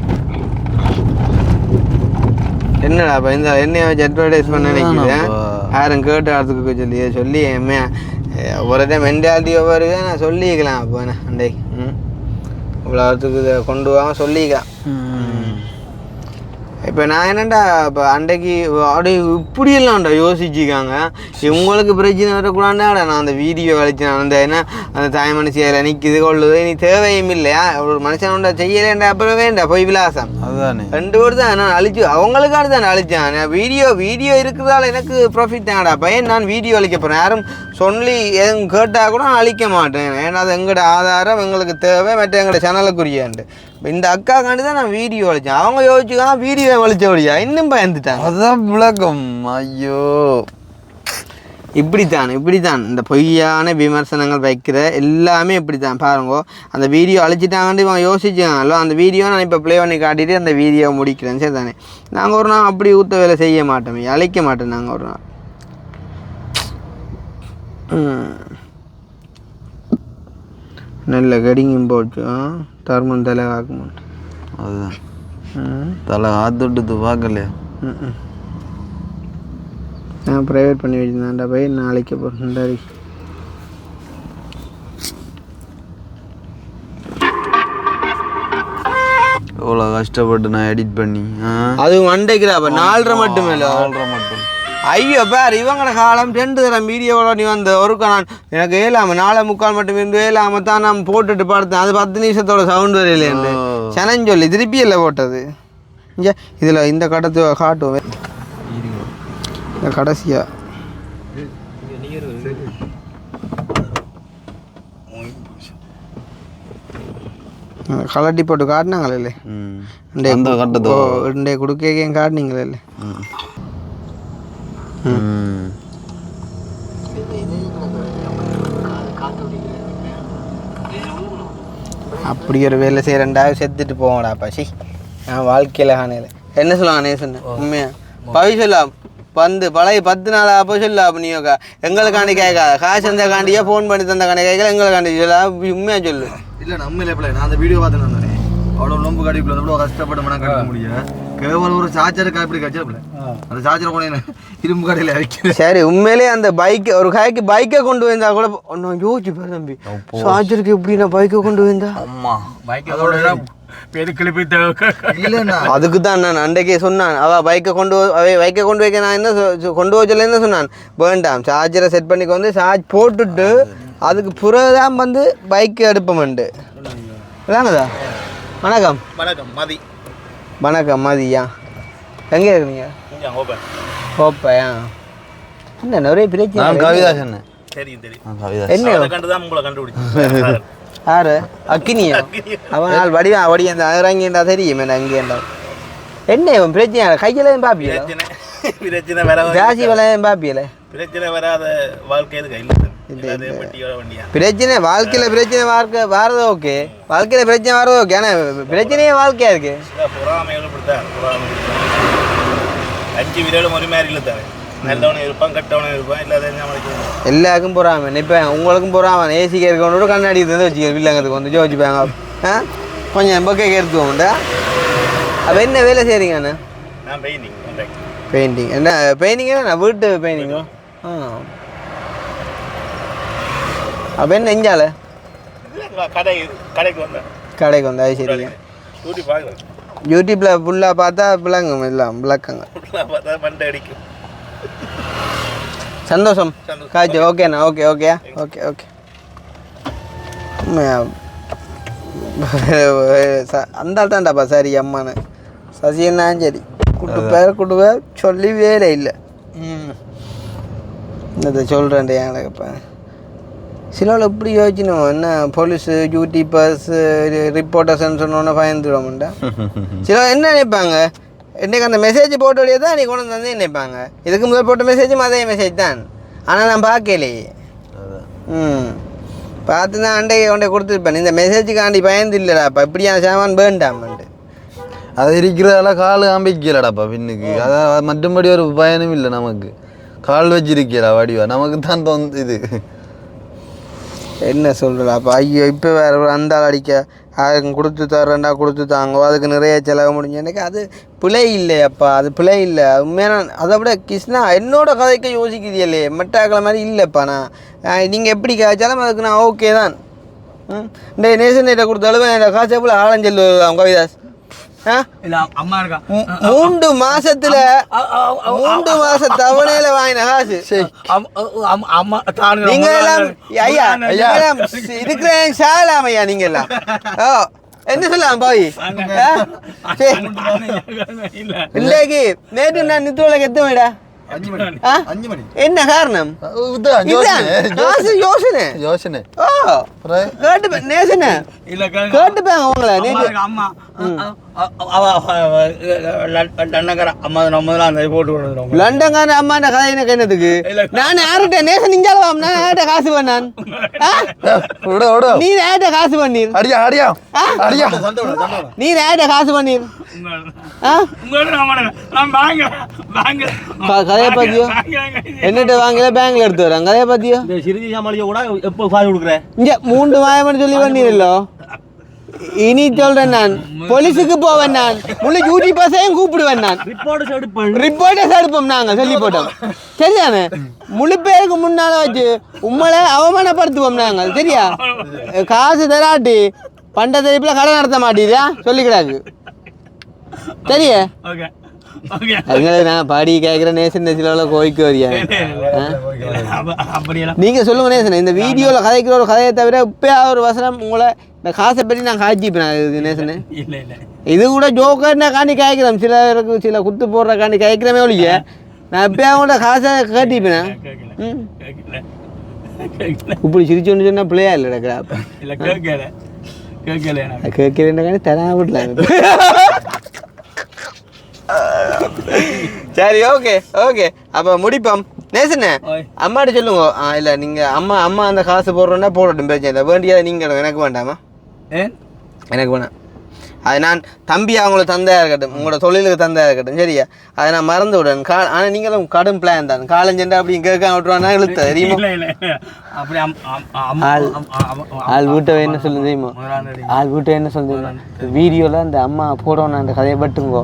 என்னடா இப்போ இந்த என்னைய வச்சு அட்வர்டைஸ் பண்ண நினைக்கிறேன். யாரும் கேட்டு வரதுக்கு சொல்லி ஒரு டைம் மென்டாலிட்டி ஒவ்வொரு நான் சொல்லிக்கலாம். அப்போ என்ன அண்டே இவ்வளோ வரத்துக்கு இதை கொண்டு வாங்க சொல்லிக்கலாம். இப்போ நான் என்னண்டா இப்போ அன்றைக்கு அப்படியே இப்படியெல்லாம்டா யோசிச்சுக்காங்க. உங்களுக்கு பிரச்சனை வரக்கூடாண்டாடா நான் அந்த வீடியோ அழிச்சேன். அந்த என்ன அந்த தாய் மனுஷியில் நிற்கிது கொள்ளுது நீ தேவையும் இல்லையா ஒரு மனுஷனோட செய்யலேண்டா அப்புறம் வேண்டா போய் விலாசம் அதுதானே 2 பேர் தான் நான் அழிச்சு அவங்களுக்கான தான் அழிச்சேன். வீடியோ இருக்கிறதால எனக்கு ப்ராஃபிட் தான்டா பையன். நான் வீடியோ அழிக்க போகிறேன். யாரும் சொல்லி எதுவும் கேட்டால் கூட நான் அழிக்க மாட்டேன். ஏன்னா அது எங்களோட ஆதாரம் எங்களுக்கு தேவை மற்ற எங்களோட சேனலுக்குரியாண்டு. இந்த அக்காக்காண்டி தான் நான் வீடியோ அழிச்சேன். அவங்க யோசிச்சுக்காங்க வீடியோ வலிச்ச வழியா இன்னும் பயந்துட்டாங்க. அதுதான் விளக்கம். ஐயோ இப்படித்தான் இந்த பொய்யான விமர்சனங்கள் வைக்கிற எல்லாமே இப்படித்தான் பாருங்க. அந்த வீடியோ அழிச்சிட்டாங்கன்னு இவங்க யோசிச்சாங்களோ அந்த வீடியோ நான் இப்போ ப்ளே பண்ணி காட்டிட்டு அந்த வீடியோ முடிக்கிறேன். சரி தானே. நாங்கள் ஒரு நாள் அப்படி ஊற்ற வேலை செய்ய மாட்டோமே, அழிக்க மாட்டோம் நாங்கள் ஒரு நாள். நல்ல கடிங்கும் போச்சு தர்மம் தலை காக்க மாட்டேன். அதுதான் தலை ஆத்துட்டு பார்க்கலையா. நான் ப்ரைவேட் பண்ணி வச்சுருந்தேன்டா போய் நாளைக்கு போகிறேன். எவ்வளோ கஷ்டப்பட்டு நான் எடிட் பண்ணி அது மண்டைக்கிறா 4:30 மட்டுமே 4:30 மட்டும். ஐயோ பேர் இவங்கள காலம் 2 தரம் வீடியோவோட நீ வந்த ஒருக்கா நான் எனக்கு 4:45 மட்டும் இருந்து 7 தான் நான் போட்டுட்டு படுத்தேன். அது 10 நிமிஷத்தோட சவுண்ட் வரையிலேருந்து சனன்னு சொல்லி திருப்பி இல்லை போட்டது. இங்கே இதில் இந்த கடத்தை காட்டுவேன் இந்த கடைசியா கலட்டி போட்டு காட்டினாங்களே இல்லை ரெண்டே கொடுக்க காட்டினீங்களே இல்லை. அப்படி ஒரு வேலை செய்கிறேன்டாவது செத்துட்டு போவாடா பசி நான் வாழ்க்கையில் காணையில் என்ன சொல்லுவாங்க சொன்னேன் உண்மையா பவி சொல்லலாம் வந்து பழைய 10 நாள் அப்போ சொல்லா அப்போ நீக்கா எங்களுக்காண்டி கேட்காத காசு அந்த காண்டியா ஃபோன் பண்ணி தந்த காண்டி கேட்கல எங்களுக்காண்டி சொல்லா உண்மையாக சொல்லு. இல்லை நம்ம இல்லை நான் அந்த வீடியோ பார்த்து வந்தேன். அவ்வளோ நொம்பு கடிக்குள்ள அவ்வளோ கஷ்டப்பட்டு மனம் கட்ட முடியும். கேவலம் ஒரு சார்ஜருக்கு அப்படி கச்சப்பில்ல அந்த சார்ஜரை கொண்டு இரும்பு கடையில் அரைக்கிறேன். சரி உண்மையிலே அந்த பைக்கை ஒரு கைக்கு பைக்கை கொண்டு வந்தா கூட ஒன்றும் யோசிச்சு பாரு தம்பி, சார்ஜருக்கு எப்படி நான் பைக்கை கொண்டு வந்தா அம்மா இல்லைண்ணா அதுக்கு தான் நான் அன்றைக்கே சொன்னான். பைக்கை கொண்டு வைக்க நான் என்ன கொண்டு வச்சல என்ன சொன்னான், வேண்டாம் சார்ஜரை செட் பண்ணிக்கு வந்து சார்ஜ் போட்டுட்டு அதுக்கு பிறகுதான் வந்து பைக்கு எடுப்போம்ண்டு. இதாங்கதா வணக்கம். வணக்கம் மதி. வணக்கம் மதியா, எங்கே இருக்கிறீங்க? ஓப்பையா என்ன நிறைய பிரச்சனை. நான் கவிதா சொன்னேன். தெரியும் என்ன கண்டுதான் உங்களை கண்டுபிடிச்சேன். யாரு அக்கினியா? அவன் நாள் வடிவா வடி அந்த இறங்கிண்டா தெரியும் அங்கேண்டா. என்ன இவன் பிரச்சனை கையிலையும் பாப்பியல, பிரச்சனை வர ஜாசி விலையும் பாப்பியல. பிரச்சனை வராத வாழ்க்கை எதுக்கு இல்லை. பிரச்சனை வாழ்க்கையில பிரச்சனை வாரது ஓகே, வாழ்க்கையில பிரச்சனை வாரது ஓகே, ஆனா பிரச்சனையே வாழ்க்கையா இருக்கு. பொறாமைகள் இப்படித்தான். 5 விரலும் ஒரு மாதிரி இல்லை தானே. நல்லவனும் இருப்பான், கட்டவனும் இருப்பான், இல்லாத எல்லாருக்கும் போறாம நினைப்பேன், உங்களுக்கும் போறாம ஏசிக்கு இருக்கவனோட கண்ணாடி இருந்து வச்சுக்க வில்லங்கத்துக்கு வந்து யோசிச்சுப்பாங்க. கொஞ்சம் பக்கே எடுத்துவோம்டா. அப்போ என்ன வேலை செய்கிறீங்க அண்ணா? நான் பெயிண்டிங். என்ன பெயிண்டிங்? நான் வீட்டு பெயிண்டிங்கோ. அப்போ என்ன எஞ்சால கடைக்கு வந்தா? அது சரிங்க. யூடியூப்ல ஃபுல்லாக பார்த்தா விளங்கும், எல்லாம் விளக்கங்க. சந்தோஷம் காய்ச்சி. ஓகேண்ணா, ஓகே ஓகேயா, ஓகே ஓகே. அந்த ஆள் தான்டாப்பா சரி அம்மானு சசியன்னாலும் சரி கூட்டு பேர் சொல்லி வேலை இல்லை. இந்த சொல்கிறேன்டே எனக்கு இப்போ சிலவில் எப்படி யோசிக்கணும், என்ன போலீஸு யூடியூபர்ஸு ரிப்போர்ட்டர்ஸ்ன்னு சொன்னோன்னே பயந்துடுவோம்டா. சில என்ன நினைப்பாங்க, இன்றைக்கி அந்த மெசேஜ் போட்ட வழியே தான் நீ கொண்டு வந்து நினைப்பாங்க. இதுக்கு முதல் போட்ட மெசேஜும் அதே மெசேஜ் தான், ஆனால் நான் பார்க்கலையே. பார்த்து தான் அண்டையை கொண்டே கொடுத்துருப்பேன். இந்த மெசேஜுக்காண்டி பயந்து இல்லைடாப்பா, இப்படியான சாமான் வேண்டாமன்ட்டு. அது இருக்கிறதால கால் காமிக்கலடாப்பா பின்னுக்கு. அதான் மற்றபடி ஒரு பயனும் இல்லை நமக்கு. கால் வச்சிருக்கலா வடிவா நமக்கு தான் இது என்ன சொல்கிறாப்பா. ஐயோ இப்போ வேறு ஒரு அந்த அடிக்க அதுக்கு கொடுத்து தர்றேன்டா கொடுத்து தாங்கோ, அதுக்கு நிறைய செலவு முடிஞ்சு. எனக்கு அது பிழை இல்லையப்பா, அது பிழை இல்லை உண்மையான. அதை விட கிருஷ்ணா என்னோட கதைக்கு யோசிக்கிறீங்களே, மெட்டாக்களை மாதிரி இல்லைப்பா. நான் நீங்கள் எப்படி காய்ச்சாலும் அதுக்கு நான் ஓகே தான். இந்த நேசன்கிட்ட கொடுத்தாலும் என் காசை போல் ஆலஞ்சல் கவிதாஸ். அம்மா இருக்கா 3 மாசத்துல 3 மாச தவணையில வாங்கின காசு. நீங்க எல்லாம் ஐயா இருக்கிறேன் சாலாம் ஐயா. நீங்க எல்லாம் என்ன சொல்லலாம் போய் இல்லைக்கு நேற்று நான் நித்துவலைக்கு எத்தமைடா. 5 மணி என்ன காரணம்? யோசனை யோசனை கேட்டு நேசனை கேட்டுப்பாங்க உங்களை. அம்மா லண்டன்கார அம்மா கதை எனக்கு என்னதுக்கு? நான் யார்கிட்ட நேசன் இஞ்சாலவாம், நான் யார்கிட்ட காசு பண்ணான்? நீ யார்கிட்ட காசு பண்ணீர்? நீ யார்கிட்ட காசு பண்ணீர்? கதையை பத்தியோ என்னட்ட வாங்கல பேங்க்ல எடுத்து வரேன். கதையை பத்தியோ சிறுஜி சாமாளிய கூட எப்போ காசு கொடுக்குறேன்? இங்க 3 மாயம்னு சொல்லி பண்ணீரல்லோ. இனி சொல்றேன், நான் போலீஸுக்கு போவேன், நான் முழு யூடியூபர்ஸையும் கூப்பிடுவேன், நான் ரிப்போர்ட்டர்ஸ் எடுப்போம். நாங்கள் சொல்லி போட்டோம் சரியானே. முழு பேருக்கு முன்னால வச்சு உம்மளை அவமானப்படுத்துவோம் நாங்கள் சரியா. காசு தராட்டி பண்ட தெரிப்புல கடை நடத்த மாட்டேதா சொல்லிக்கிறாங்க சரியா. நான் பாடி கேட்குற நேசன் நெசில கோய்க்கு வரியா நீங்க சொல்லுங்க நேசன். இந்த வீடியோவில் கதைக்கிற ஒரு கதையை தவிர இப்போ ஒரு வசனம் உங்களை இந்த காசை பற்றி நான் காய்ச்சிப்பேன் நேசனு. இது கூட ஜோக்கர்னா காண்டி காய்க்கிறேன், சிலருக்கு சில குத்து போடுற காண்டி காய்க்கிறமே ஒழிய நான் இப்போ அவங்களோட காசை கேட்டிப்பேன். இப்படி சிரிச்சோன்னு சொன்னா பிள்ளையா இல்லைடா கேட்கிறேன் தரா விடலாம். சரி ஓகே ஓகே அப்போ முடிப்போம் நேசண்ணே. அம்மாட்ட சொல்லுங்க. இல்லை நீங்கள் அம்மா அந்த காசு போடுறோன்னா போடட்டும் பிரச்சனை இல்லை. வேண்டியதை நீங்கள் எனக்கு வேண்டாமா? எனக்கு வேணாம். அது நான் தம்பி அவங்களுக்கு தந்தையாக இருக்கட்டும், உங்களோட தொழிலுக்கு தந்தையாக இருக்கட்டும், சரியா? அதை நான் மறந்து விடுறேன். ஆனால் நீங்களும் கடும் பிளான் தான். காலஞ்செண்டா அப்படி கேட்க விட்டுருவானா இழுத்த தெரியுமா? அப்படி ஆள் வீட்டை என்ன சொல்லு தெரியுமா? ஆள் வீட்டை என்ன சொல்லுங்க, வீடியோவில் அந்த அம்மா போடணும் அந்த கதையை பட்டுங்கோ,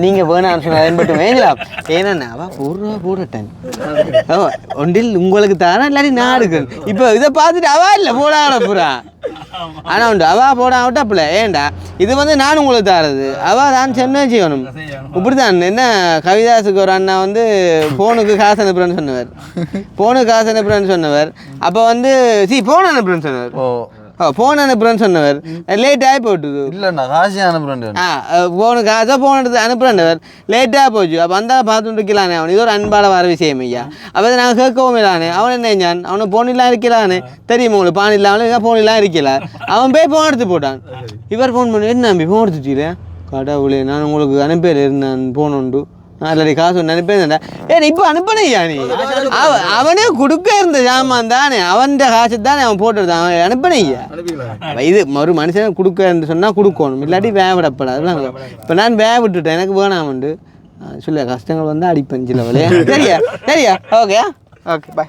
நீங்கள் வேணான்னு சொன்ன அதை பட்டு வேங்கலாம். ஏன்னா அவள் ₹1 போடட்டேன் ஒன்றில் உங்களுக்கு தானே இல்லாட்டி நான் எடுக்கணும். இப்போ இதை பார்த்துட்டு அவா இல்லை போடாட பூரா. ஆனால் உண்டு அவா போட விட்டாப்புல. ஏன்டா இது வந்து நான் உங்களுக்கு தரது, அவா தான் சென்னை செய்யணும். இப்படி தான். என்ன கவிதாசுக்கு ஒரு அண்ணா வந்து ஃபோனுக்கு காசு அனுப்புறேன்னு சொன்னவர், ஃபோனுக்கு காசு அனுப்புறேன்னு சொன்னவர். அப்போ வந்து ஃபோன் அனுப்புறேன்னு சொன்னவர். ஃபோன் அனுப்புறேன்னு சொன்னவர் லேட்டாகி போட்டுது. இல்லைண்ணா காசு அனுப்புறேன். ஃபோனுக்கு காசோ ஃபோன் எடுத்து அனுப்புறேன்னவர் லேட்டாக போச்சு. அப்போ அந்த பார்த்துட்டு இருக்கலானே அவன், இது ஒரு அன்பால வர விஷயம் ஐயா. அப்போ நாங்கள் கேட்கவும் இல்லானே. அவன் என்ன செஞ்சான், அவனை ஃபோனிலாம் இருக்கலானே தெரியுமா உங்களுக்கு? பான் இல்லாமல் ஃபோனிலாம் இருக்கல. அவன் போய் ஃபோன் எடுத்து போட்டான். இவர் ஃபோன் பண்ணி என்ன நம்பி ஃபோன் எடுத்துட்டீங்களே கடவுளே, நான் உங்களுக்கு அனுப்பியில் இருந்தேன் ஃபோன் உண்டு அல்லடி காசு ஒன்று அனுப்பியிருந்தேன்டா. ஏன் இப்போ அனுப்பினையா நீ? அவனே கொடுக்க இருந்த ஜாமான் தானே, அவன் காசு தானே அவன் போட்டுருந்தான். அவன் அனுப்பினையா? இது ஒரு மனுஷன் கொடுக்க சொன்னால் கொடுக்கணும், இல்லாட்டி வேவிடப்படாது. இப்போ நான் வேக விட்டுட்டேன், எனக்கு வேணாமண்டு சொல்ல கஷ்டங்கள் வந்து அடிப்பேன் சில வழியா. சரியா? சரியா? Okay okay bye.